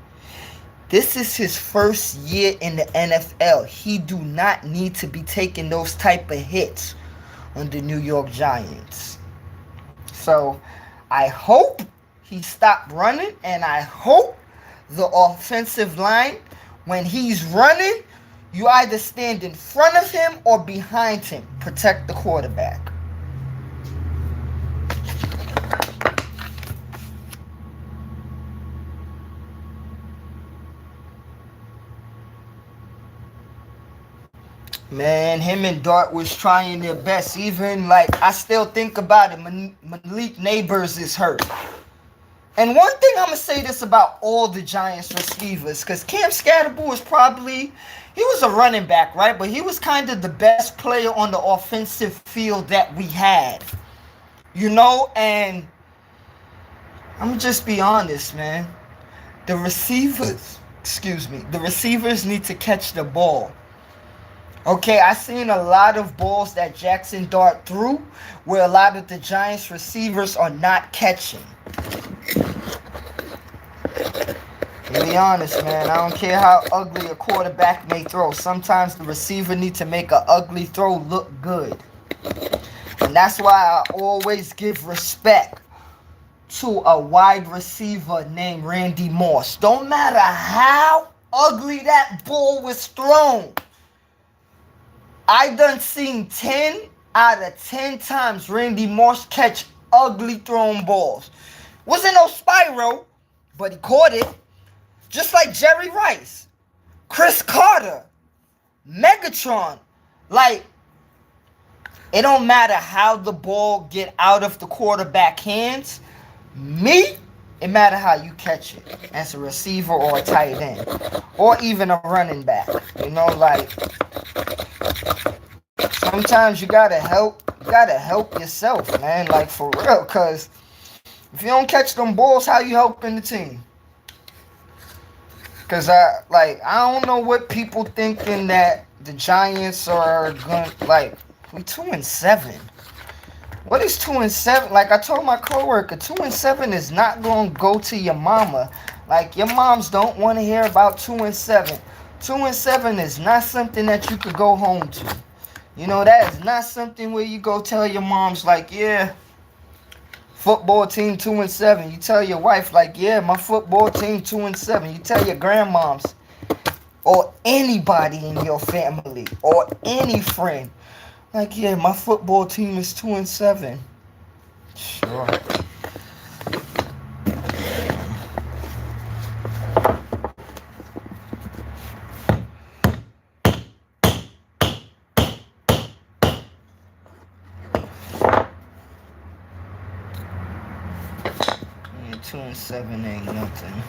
This is his first year in the NFL. He do not need to be taking those type of hits on the New York Giants. So I hope he stopped running, and I hope the offensive line, when he's running, you either stand in front of him or behind him. Protect the quarterback. Man, him and Dart was trying their best. Even, like, I still think about it. Malik Neighbors is hurt. And one thing I'm going to say this about all the Giants receivers, because Cam Scatterbull was probably, he was a running back, right? But he was kind of the best player on the offensive field that we had. You know, and I'm going to just be honest, man. The receivers need to catch the ball. Okay, I seen a lot of balls that Jackson Dart threw where a lot of the Giants receivers are not catching. To be honest, man, I don't care how ugly a quarterback may throw. Sometimes the receiver needs to make an ugly throw look good. And that's why I always give respect to a wide receiver named Randy Moss. Don't matter how ugly that ball was thrown. I done seen 10 out of 10 times Randy Moss catch ugly thrown balls. Wasn't no spiral, but he caught it. Just like Jerry Rice, Chris Carter, Megatron. Like, it don't matter how the ball get out of the quarterback hands. It matter how you catch it as a receiver or a tight end or even a running back. You know, like, sometimes you gotta help yourself, man. Like, for real, because if you don't catch them balls, how you helping the team? Because I don't know what people thinking that the Giants are going to, like, we 2-7. What is 2-7? Like I told my coworker, 2-7 is not going to go to your mama. Like, your moms don't want to hear about 2-7. 2-7 is not something that you could go home to. You know, that is not something where you go tell your moms, like, yeah, football team 2-7. You tell your wife, like, yeah, my football team 2-7. You tell your grandmoms, or anybody in your family or any friend. Like, yeah, my football team is 2-7. Sure. Yeah, 2-7 ain't nothing.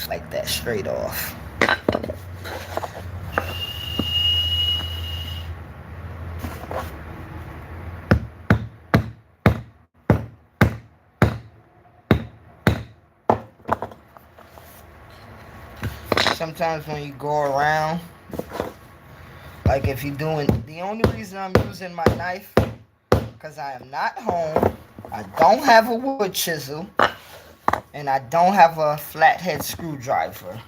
Like that straight off. Sometimes when you go around, like if you're doing, the only reason I'm using my knife, because I am not home, I don't have a wood chisel, and I don't have a flathead screwdriver.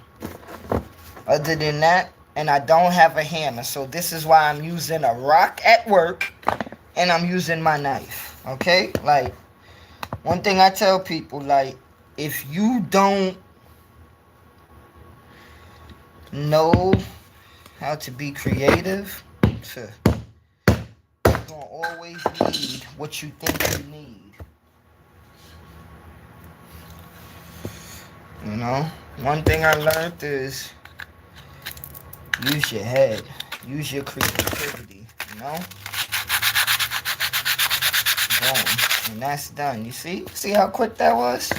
Other than that, and I don't have a hammer. So this is why I'm using a rock at work, and I'm using my knife. Okay? Like, one thing I tell people, like, if you don't know how to be creative, you're gonna always need what you think you need. You know? One thing I learned is use your head. Use your creativity, you know? Boom. And that's done. You see? See how quick that was?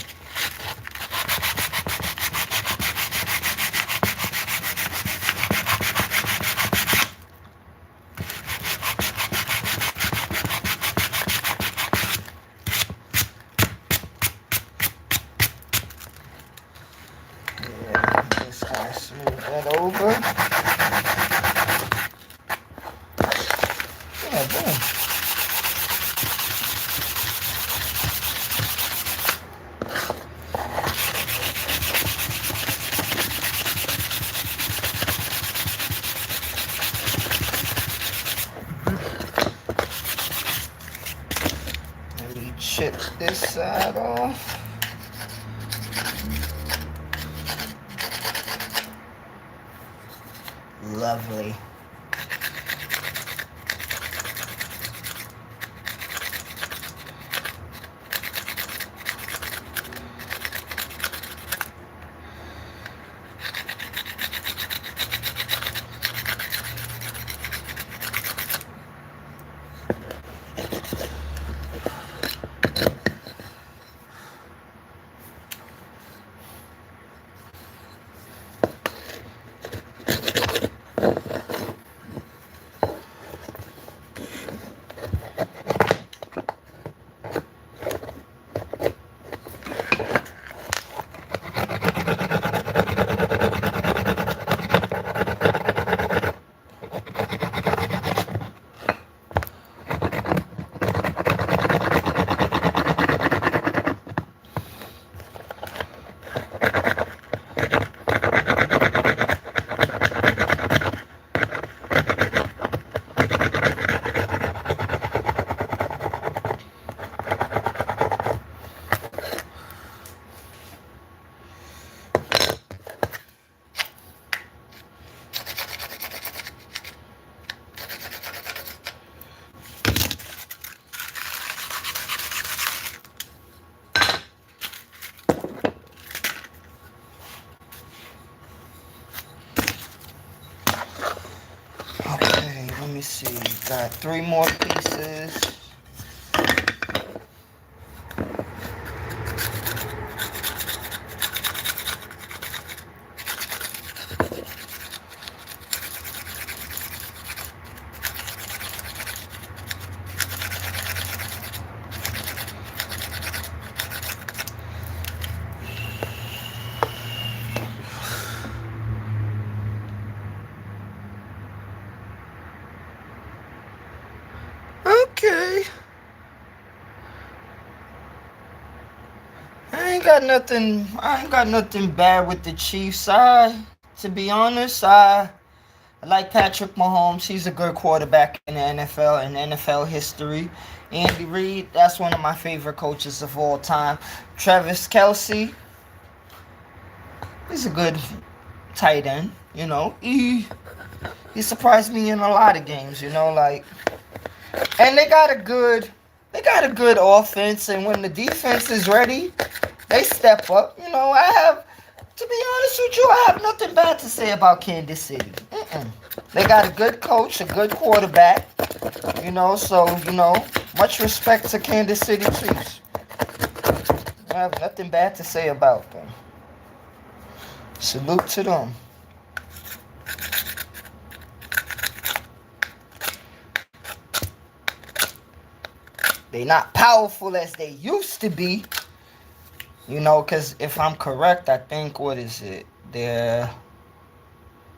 Yeah, just gotta smooth that over. Yeah, boom. Let me chip this side off. Lovely. Okay, let me see. Got 3 more pieces. I ain't got nothing bad with the Chiefs. To be honest, I like Patrick Mahomes. He's a good quarterback in the NFL and NFL history. Andy Reid, that's one of my favorite coaches of all time. Travis Kelsey, he's a good tight end. He surprised me in a lot of games. And they got a good offense. And when the defense is ready, they step up. To be honest with you, I have nothing bad to say about Kansas City. They got a good coach, a good quarterback. Much respect to Kansas City Chiefs. I have nothing bad to say about them. Salute to them. They not powerful as they used to be. Because if I'm correct, I think, what is it? I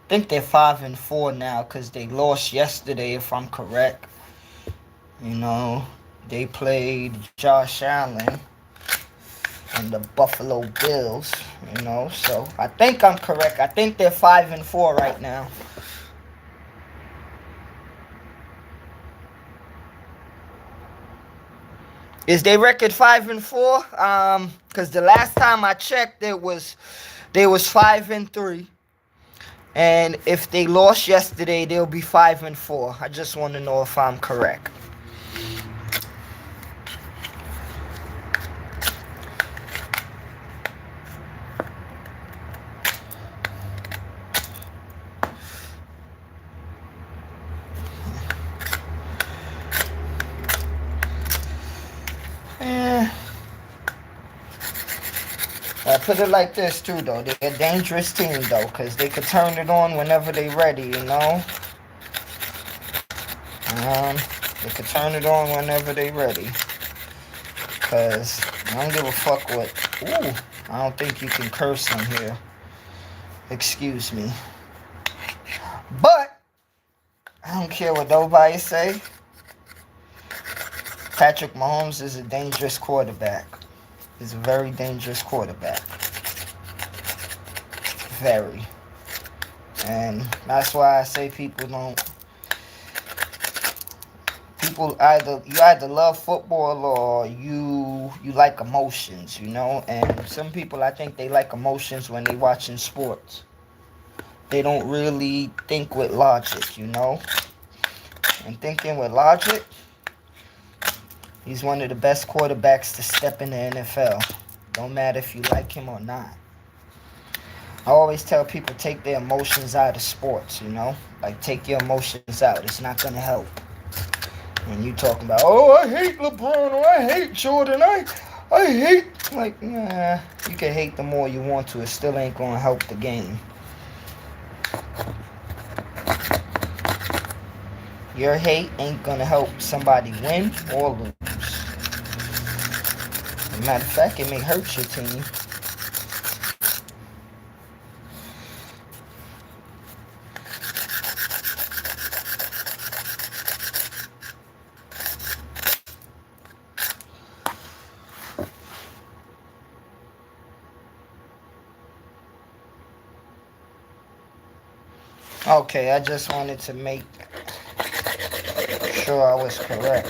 think they're 5-4 now because they lost yesterday, if I'm correct. They played Josh Allen and the Buffalo Bills, So I think I'm correct. I think they're 5-4 right now. Is their record 5-4? Because the last time I checked, they was 5-3. And if they lost yesterday, they'll be 5-4. I just want to know if I'm correct. I put it like this too, though. They're a dangerous team, though, because they could turn it on whenever they're ready, They could turn it on whenever they're ready. Because I don't give a fuck what... Ooh, I don't think you can curse on here. Excuse me. But, I don't care what nobody say. Patrick Mahomes is a dangerous quarterback. He's a very dangerous quarterback. Very. And that's why I say you either love football or you like emotions, And some people, I think they like emotions when they watching sports. They don't really think with logic, And thinking with logic, he's one of the best quarterbacks to step in the NFL. Don't matter if you like him or not. I always tell people, take their emotions out of sports, Like, take your emotions out. It's not going to help. When you talking about, oh, I hate LeBron, or I hate Jordan, I hate... Like, nah, you can hate the more you want to. It still ain't going to help the game. Your hate ain't going to help somebody win or lose. As a matter of fact, it may hurt your team. Okay, I just wanted to make sure I was correct.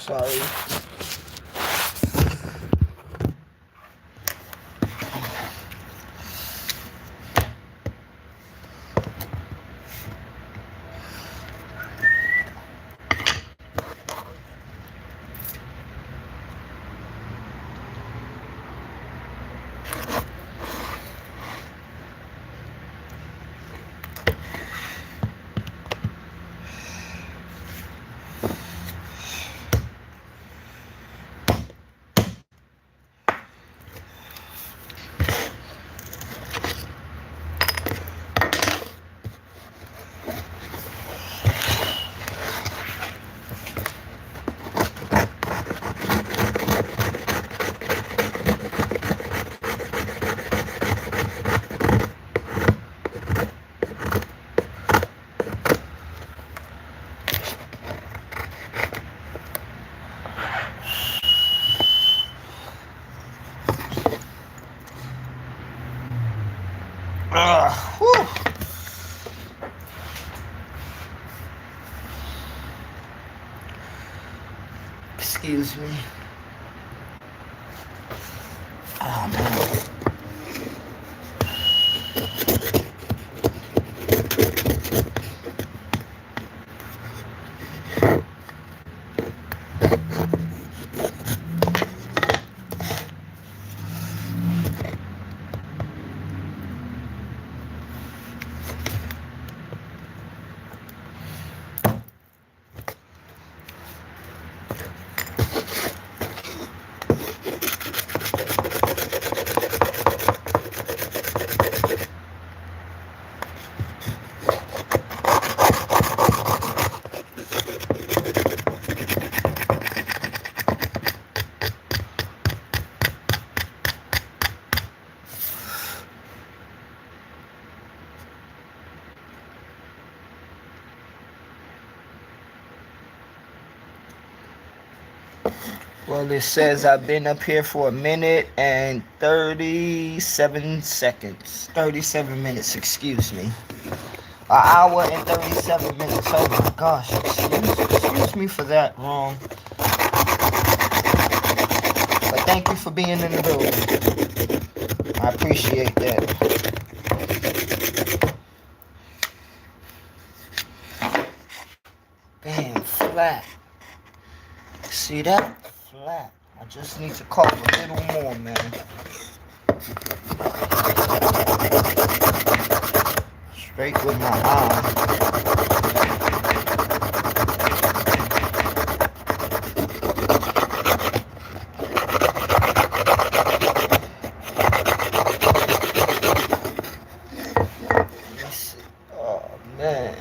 Sorry. Whew. Excuse me. Oh man. Well, it says I've been up here for a minute and 37 seconds. 37 minutes, excuse me. An hour and 37 minutes. Oh my gosh, excuse me for that. Wrong. But thank you for being in the building. I appreciate that. Bam, flat. See that? Flat. I just need to carve a little more, man. Straight with my eye. Oh, man.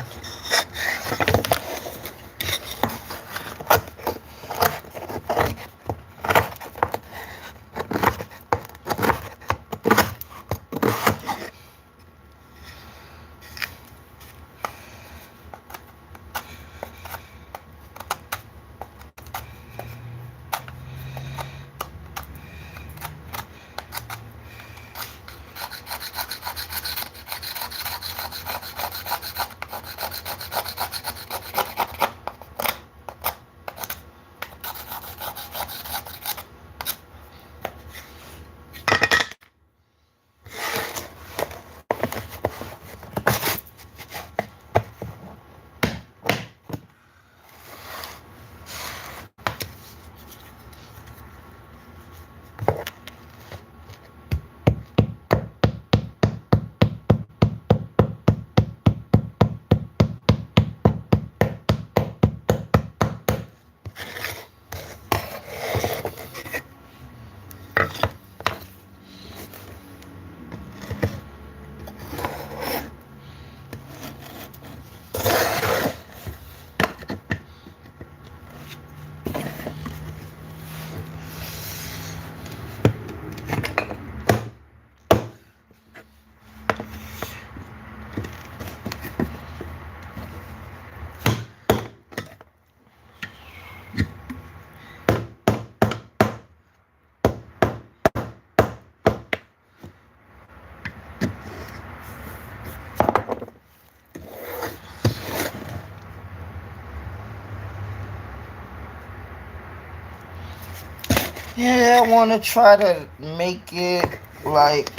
Yeah, I want to try to make it like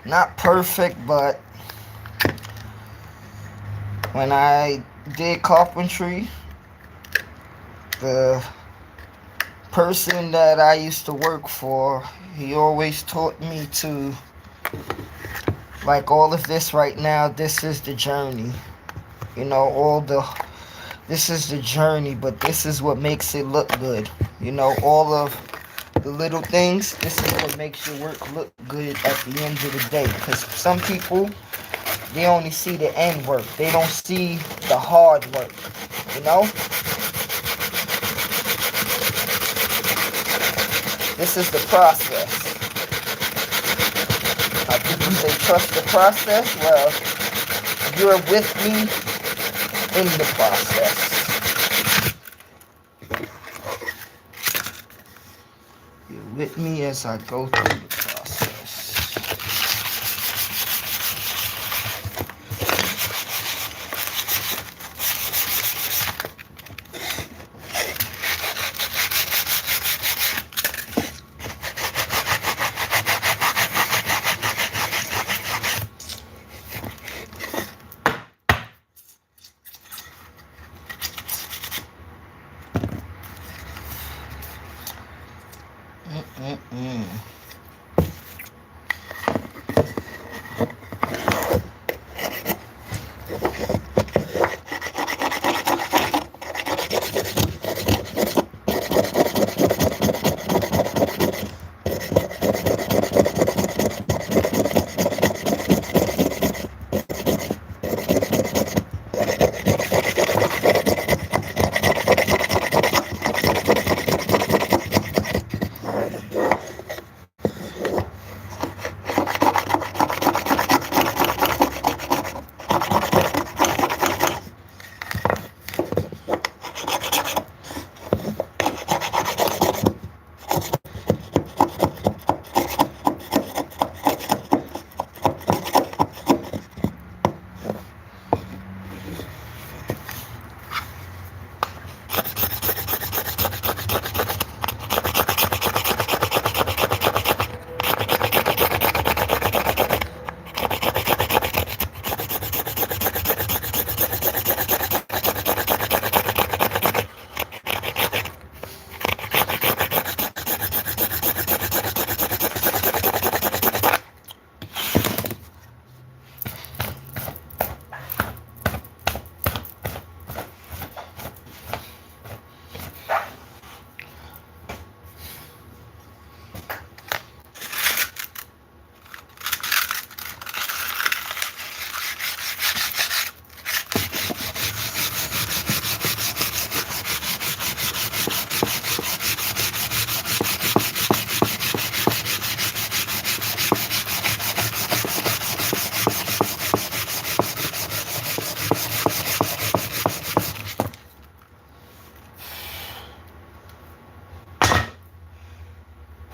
not perfect, but when I did carpentry, the person that I used to work for, he always taught me to, like, all of this right now, this is the journey. You know, this is the journey, but this is what makes it look good. You know, all of the little things, this is what makes your work look good at the end of the day. Because some people, they only see the end work. They don't see the hard work, you know? This is the process. How people say trust the process? Well, you're with me in the process. You're with me as I go through the process.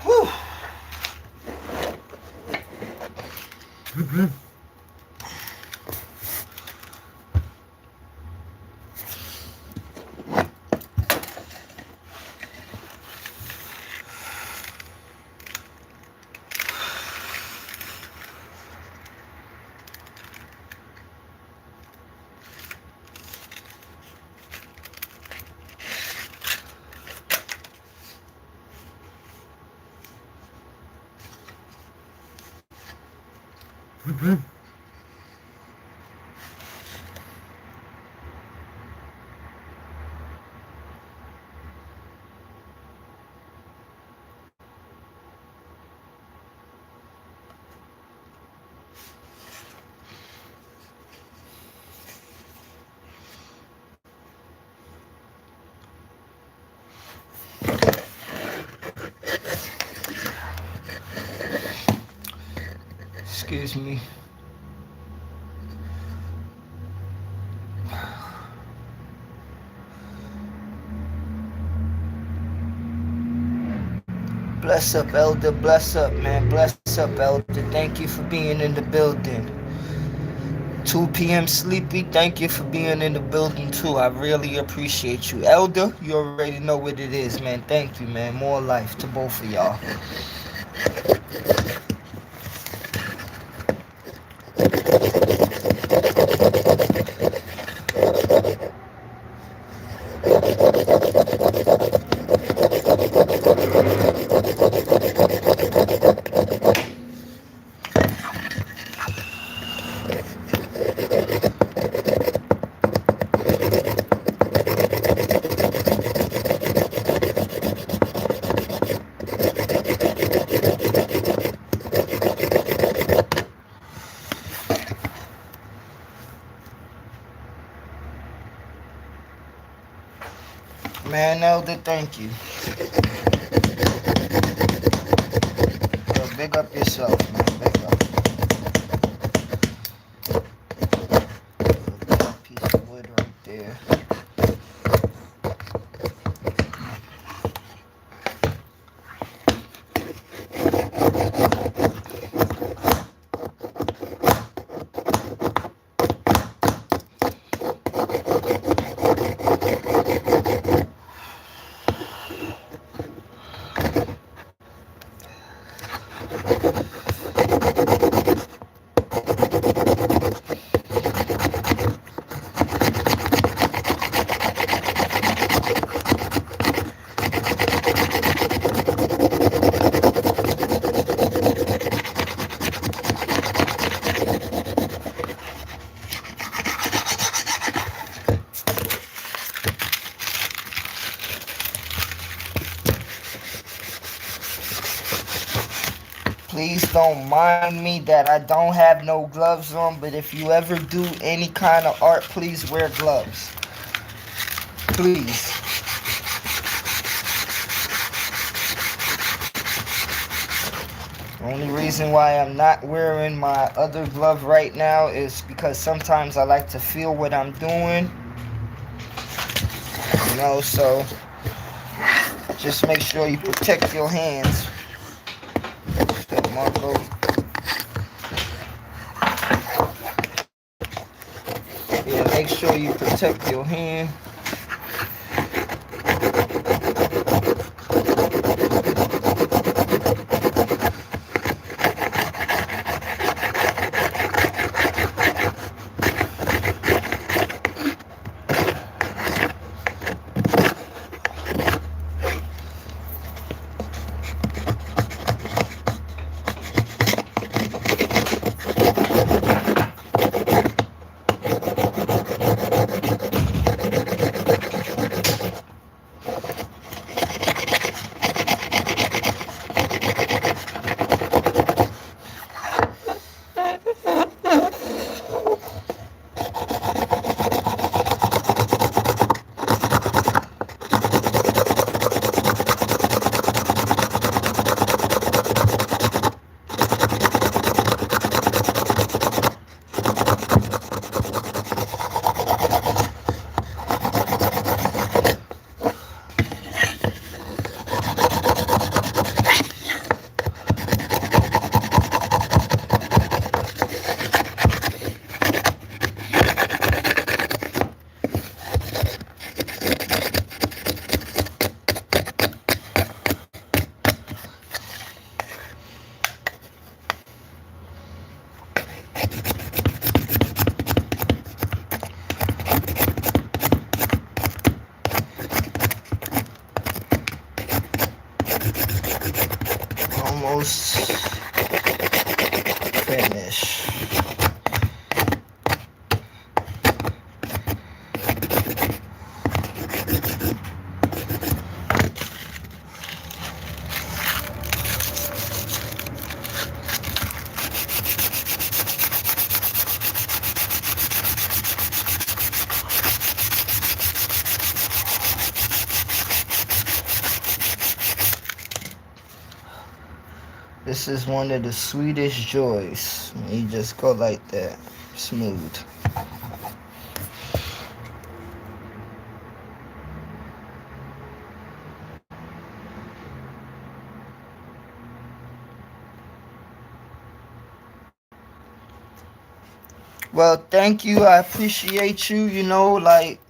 Whew. Excuse me. Bless up, Elder. Bless up, man. Bless up, Elder. Thank you for being in the building. 2 p.m. Sleepy, thank you for being in the building too. I really appreciate you. Elder, you already know what it is, man. Thank you, man. More life to both of y'all. Man, Elder, thank you. Yo, big up yourself, man. Big up. Piece of wood right there. Please don't mind me that I don't have no gloves on, but if you ever do any kind of art, please wear gloves. Please. The only reason why I'm not wearing my other glove right now is because sometimes I like to feel what I'm doing. You know, so just make sure you protect your hands. Marco. Yeah, make sure you protect your hand. almost finished. This is one of the sweetest joys. You just go like that, smooth. Well, thank you. I appreciate you. You know, like,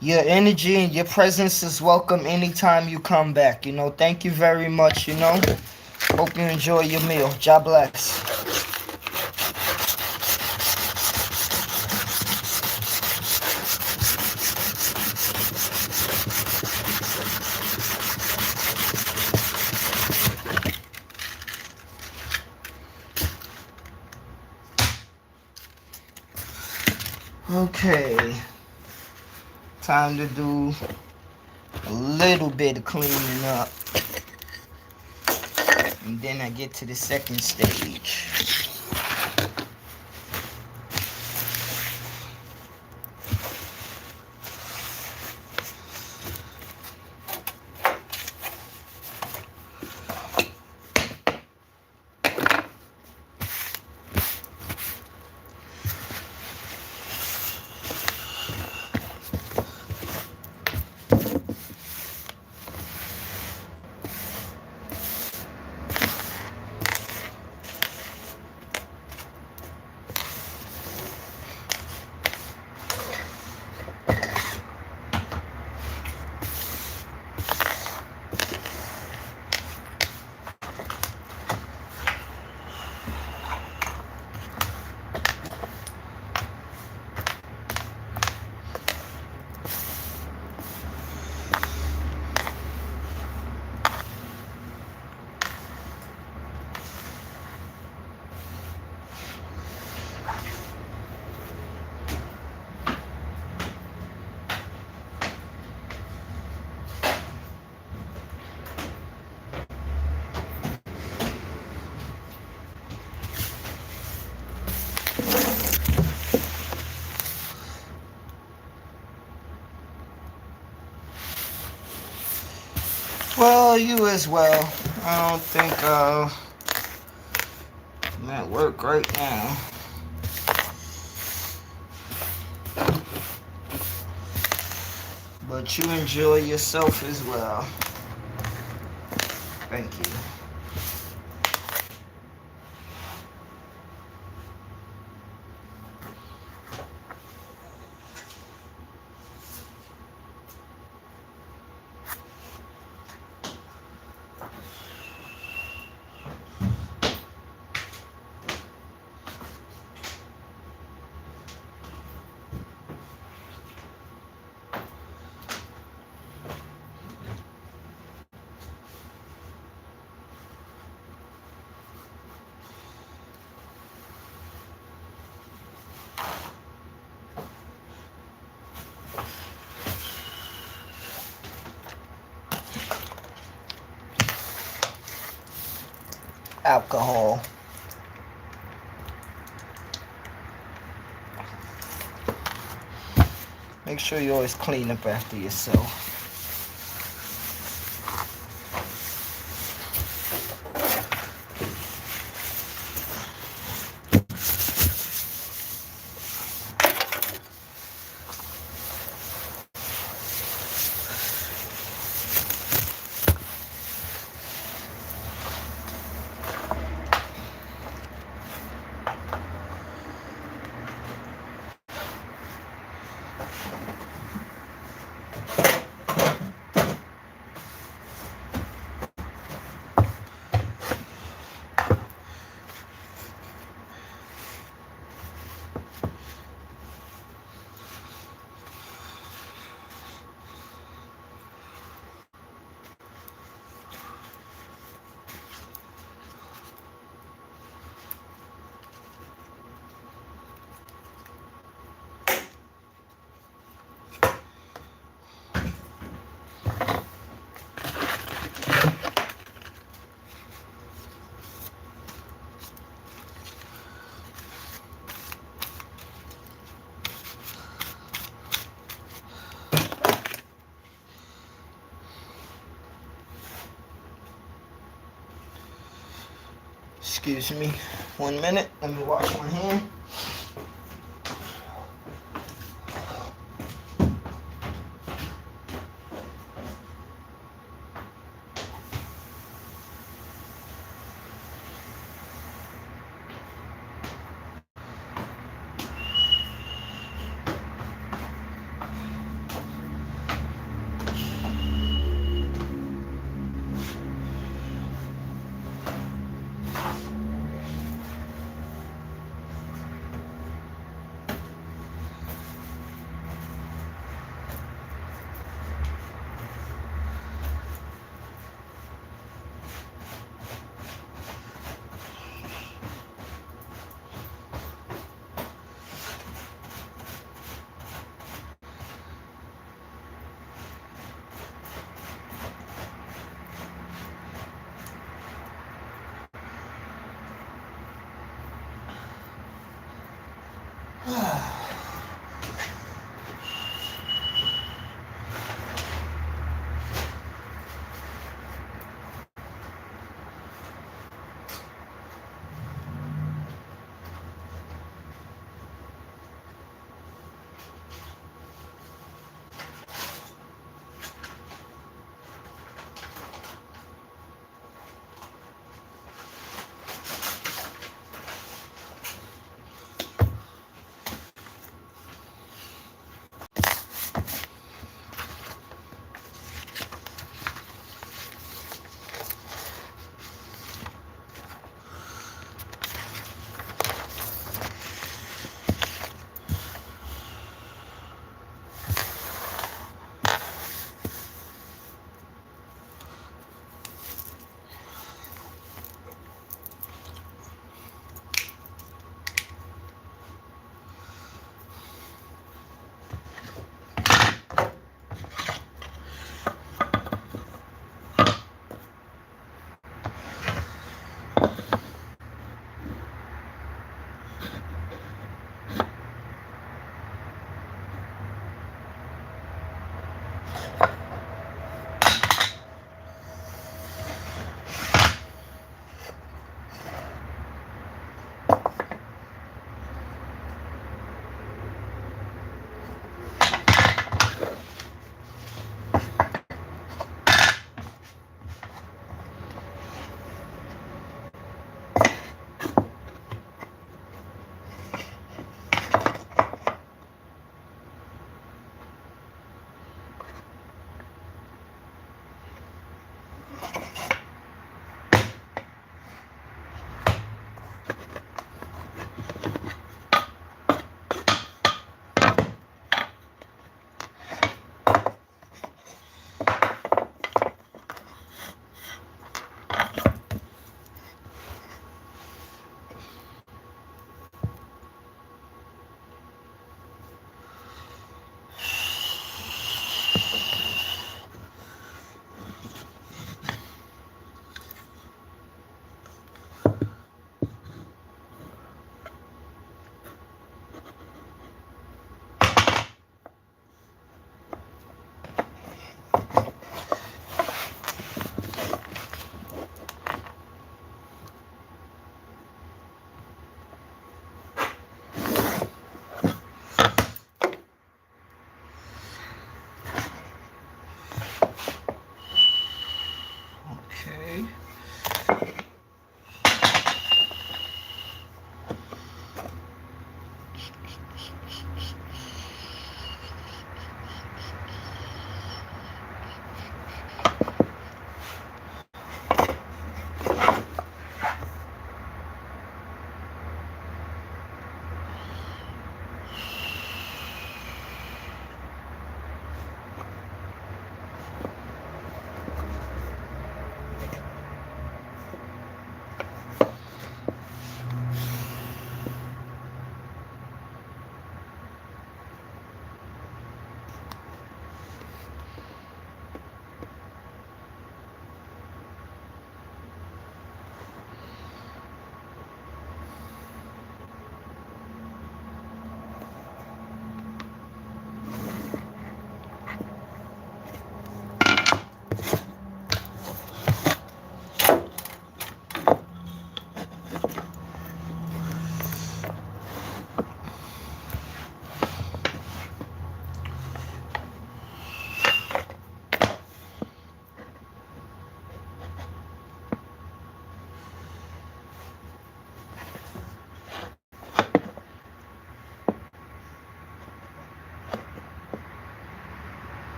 your energy and your presence is welcome anytime you come back. You know, thank you very much. You know, hope you enjoy your meal. God bless. Okay, time to do a little bit of cleaning up, and then I get to the second stage. Well, you as well. I don't think I'm at work right now. But you enjoy yourself as well. Thank you. Alcohol. Make sure you always clean up after yourself. Excuse me. 1 minute. Let me wash my hand.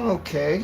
Okay.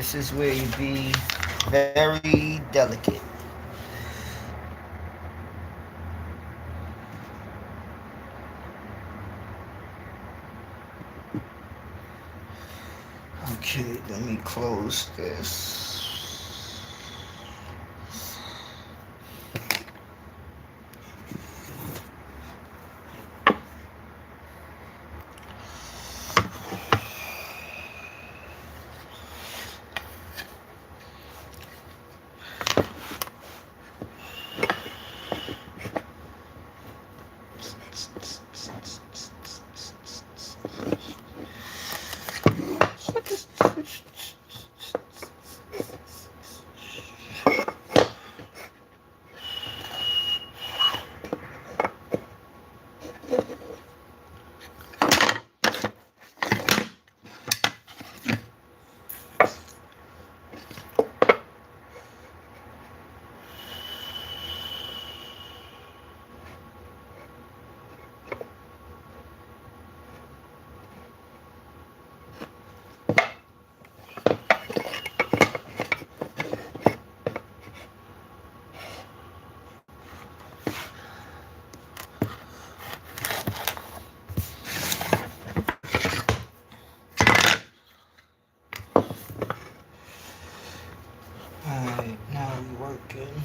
This is where you be very delicate. Okay, let me close this. Alright, now we working.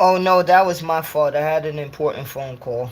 Oh no, that was my fault. I had an important phone call.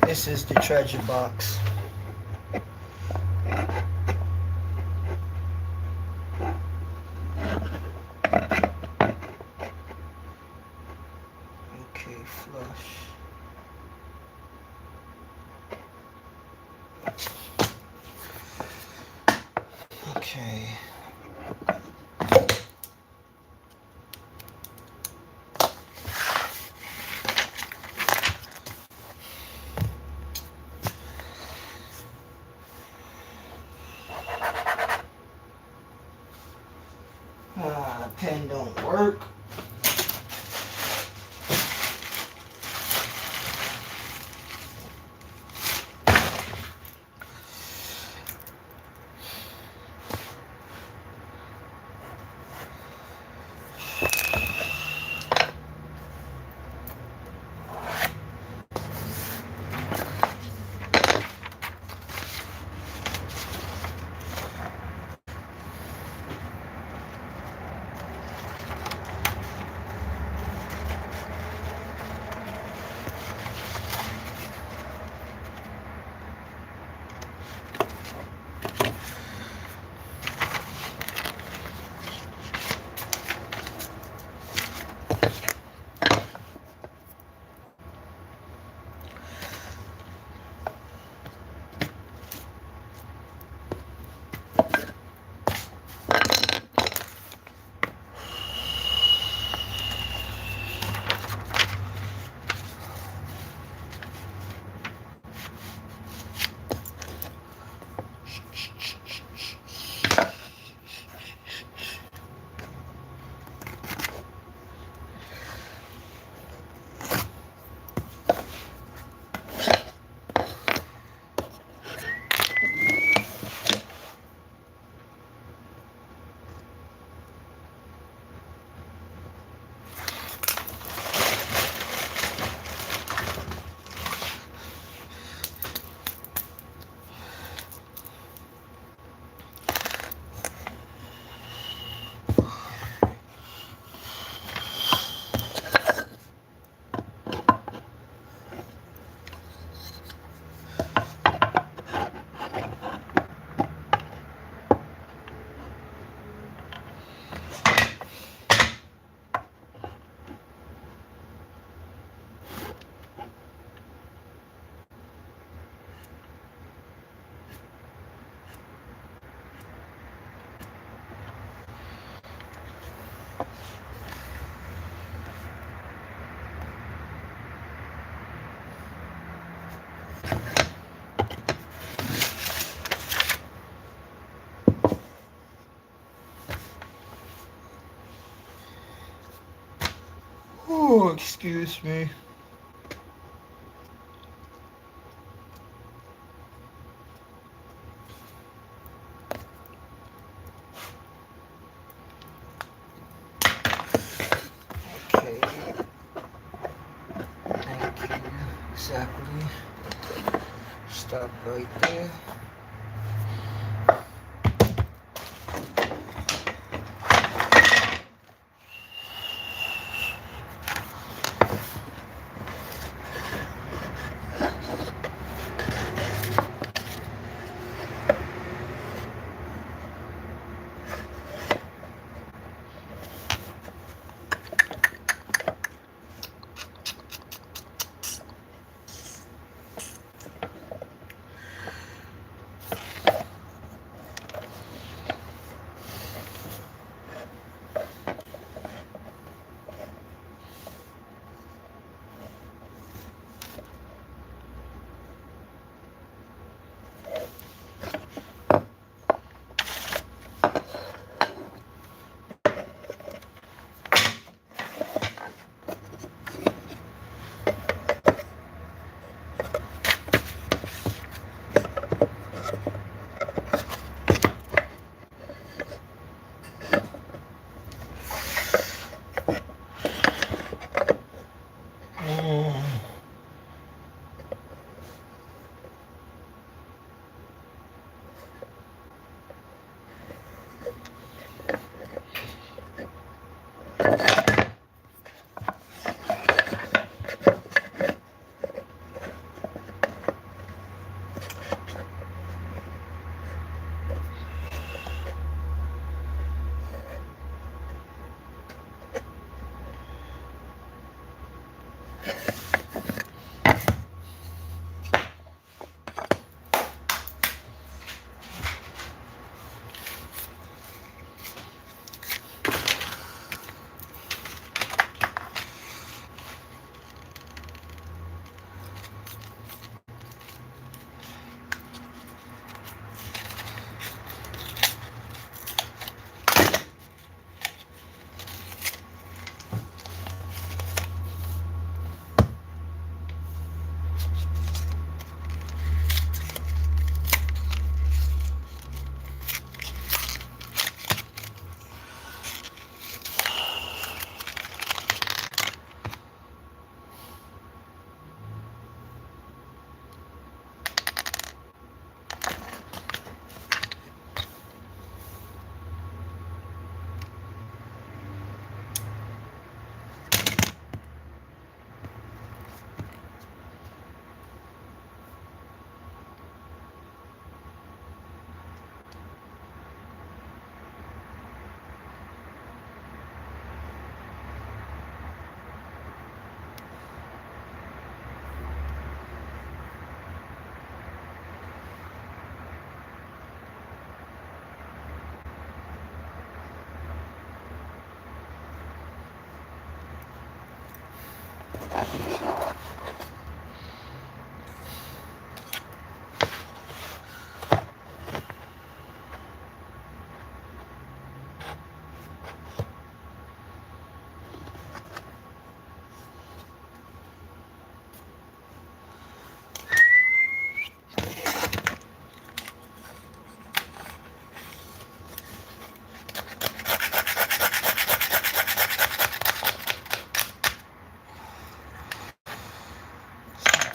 This is the treasure box. Okay, flush. Okay. Oh, excuse me. Okay. Thank you. Exactly. Stop right there.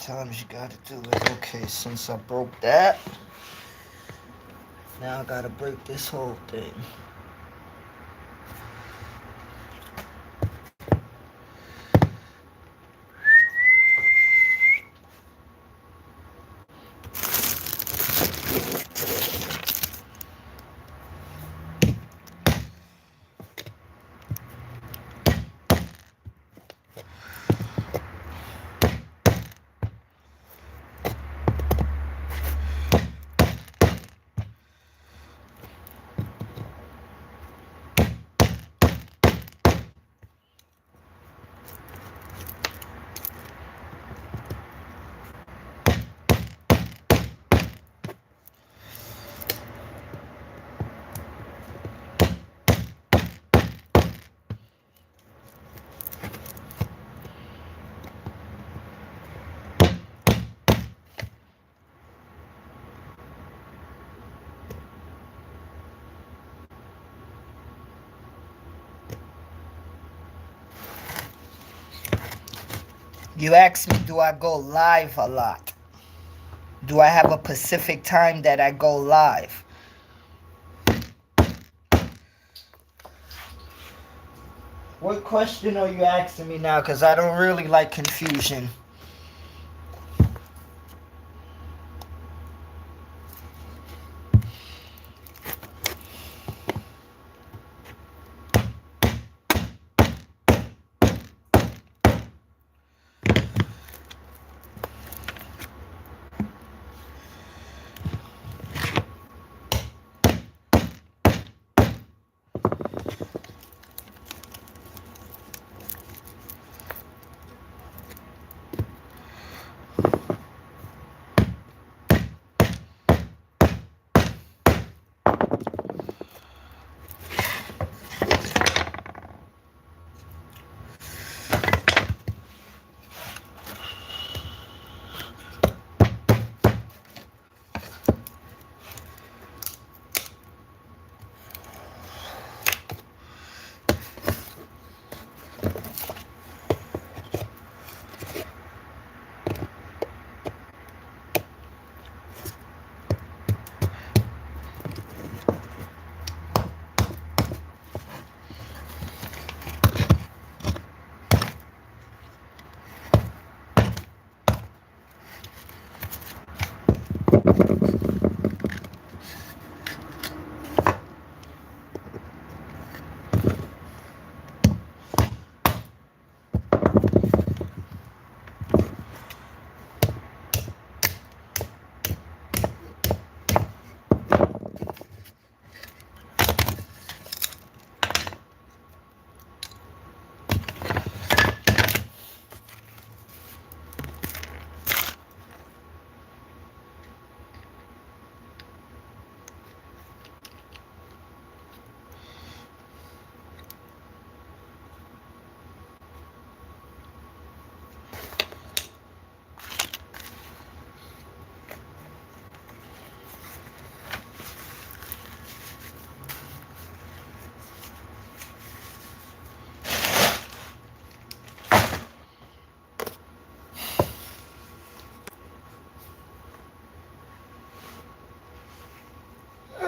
Sometimes you gotta do it. Okay, since I broke that, now I gotta break this whole thing. You asked me, do I go live a lot? Do I have a Pacific time that I go live? What question are you asking me now? Because I don't really like confusion.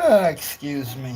Excuse me.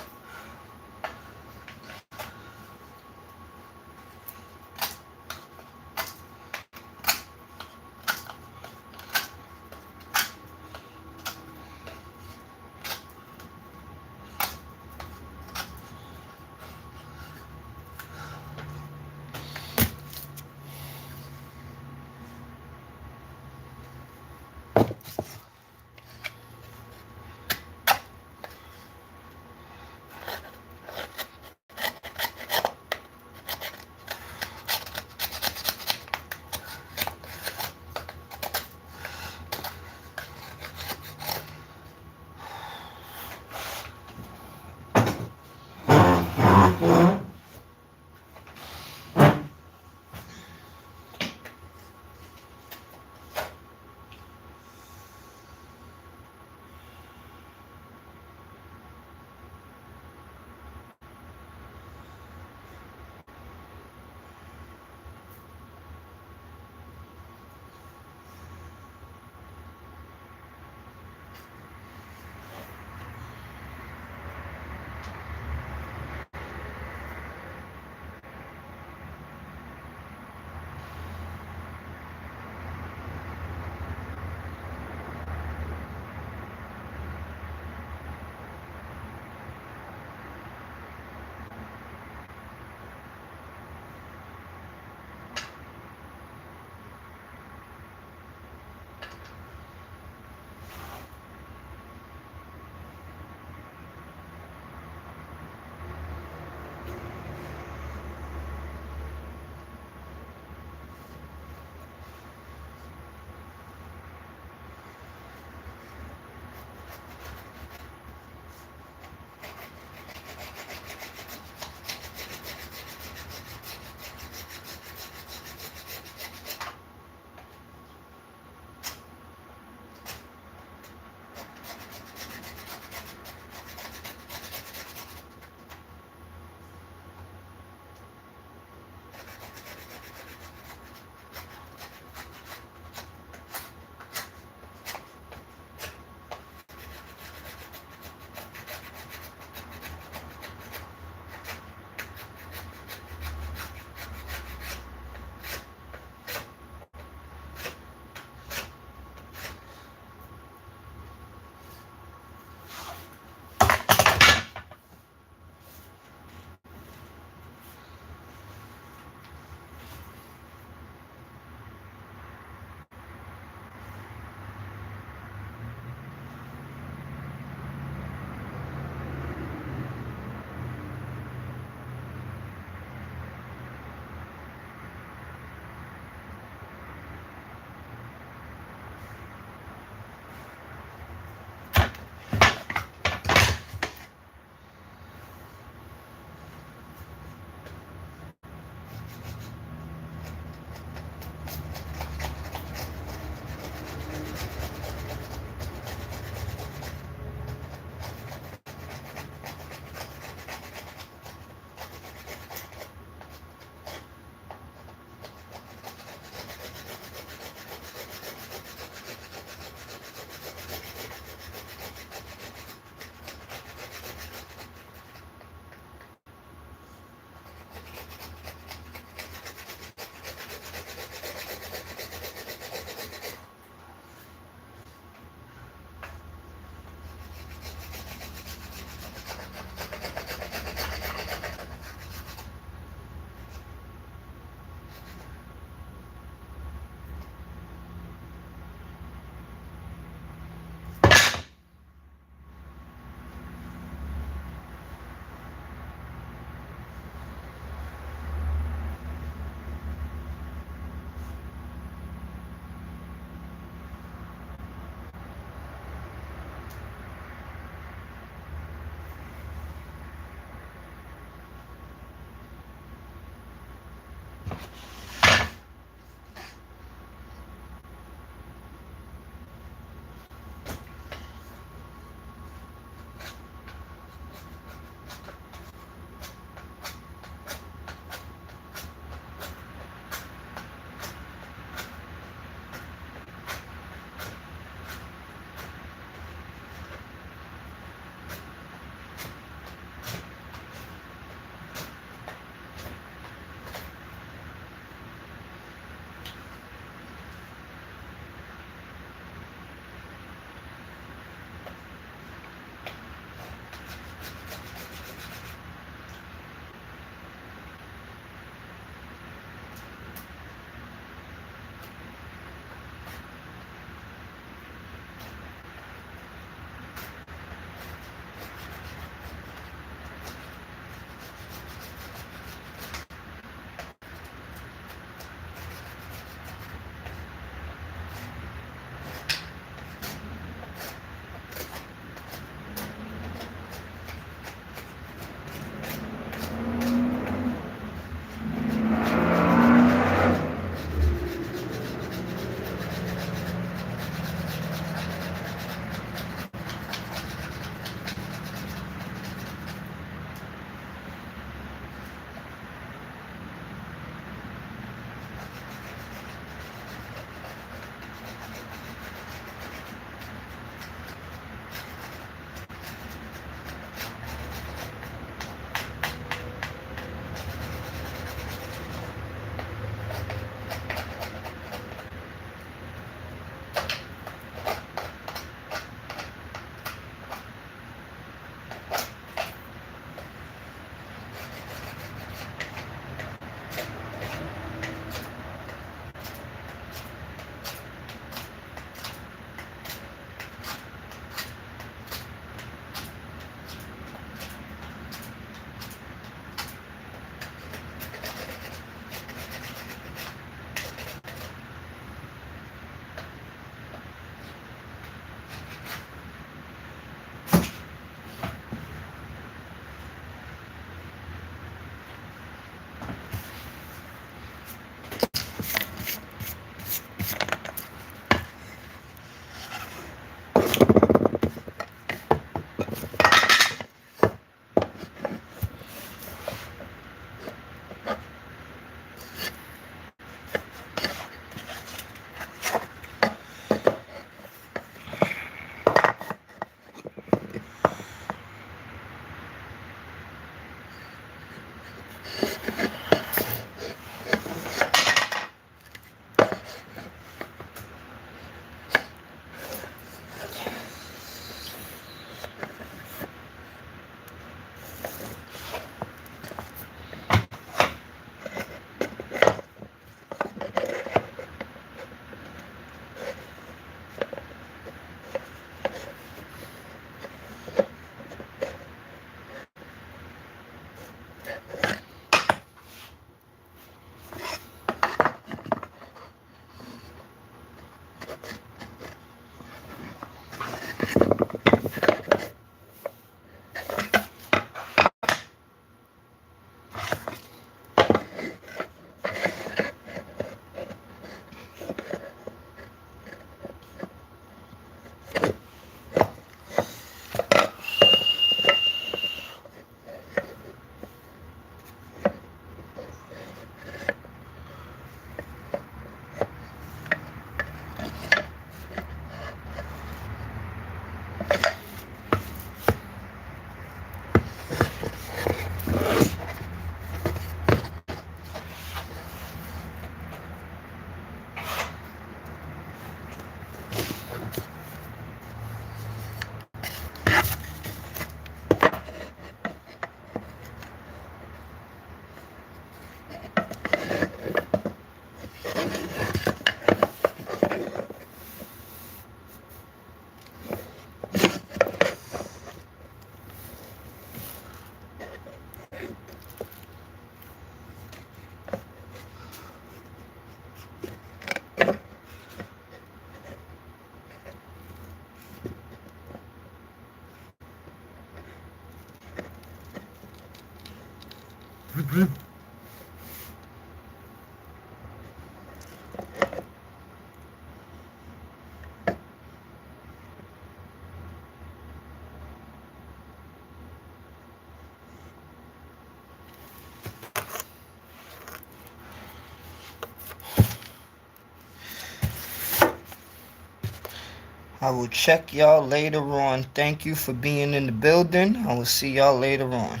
I will check y'all later on. Thank you for being in the building. I will see y'all later on.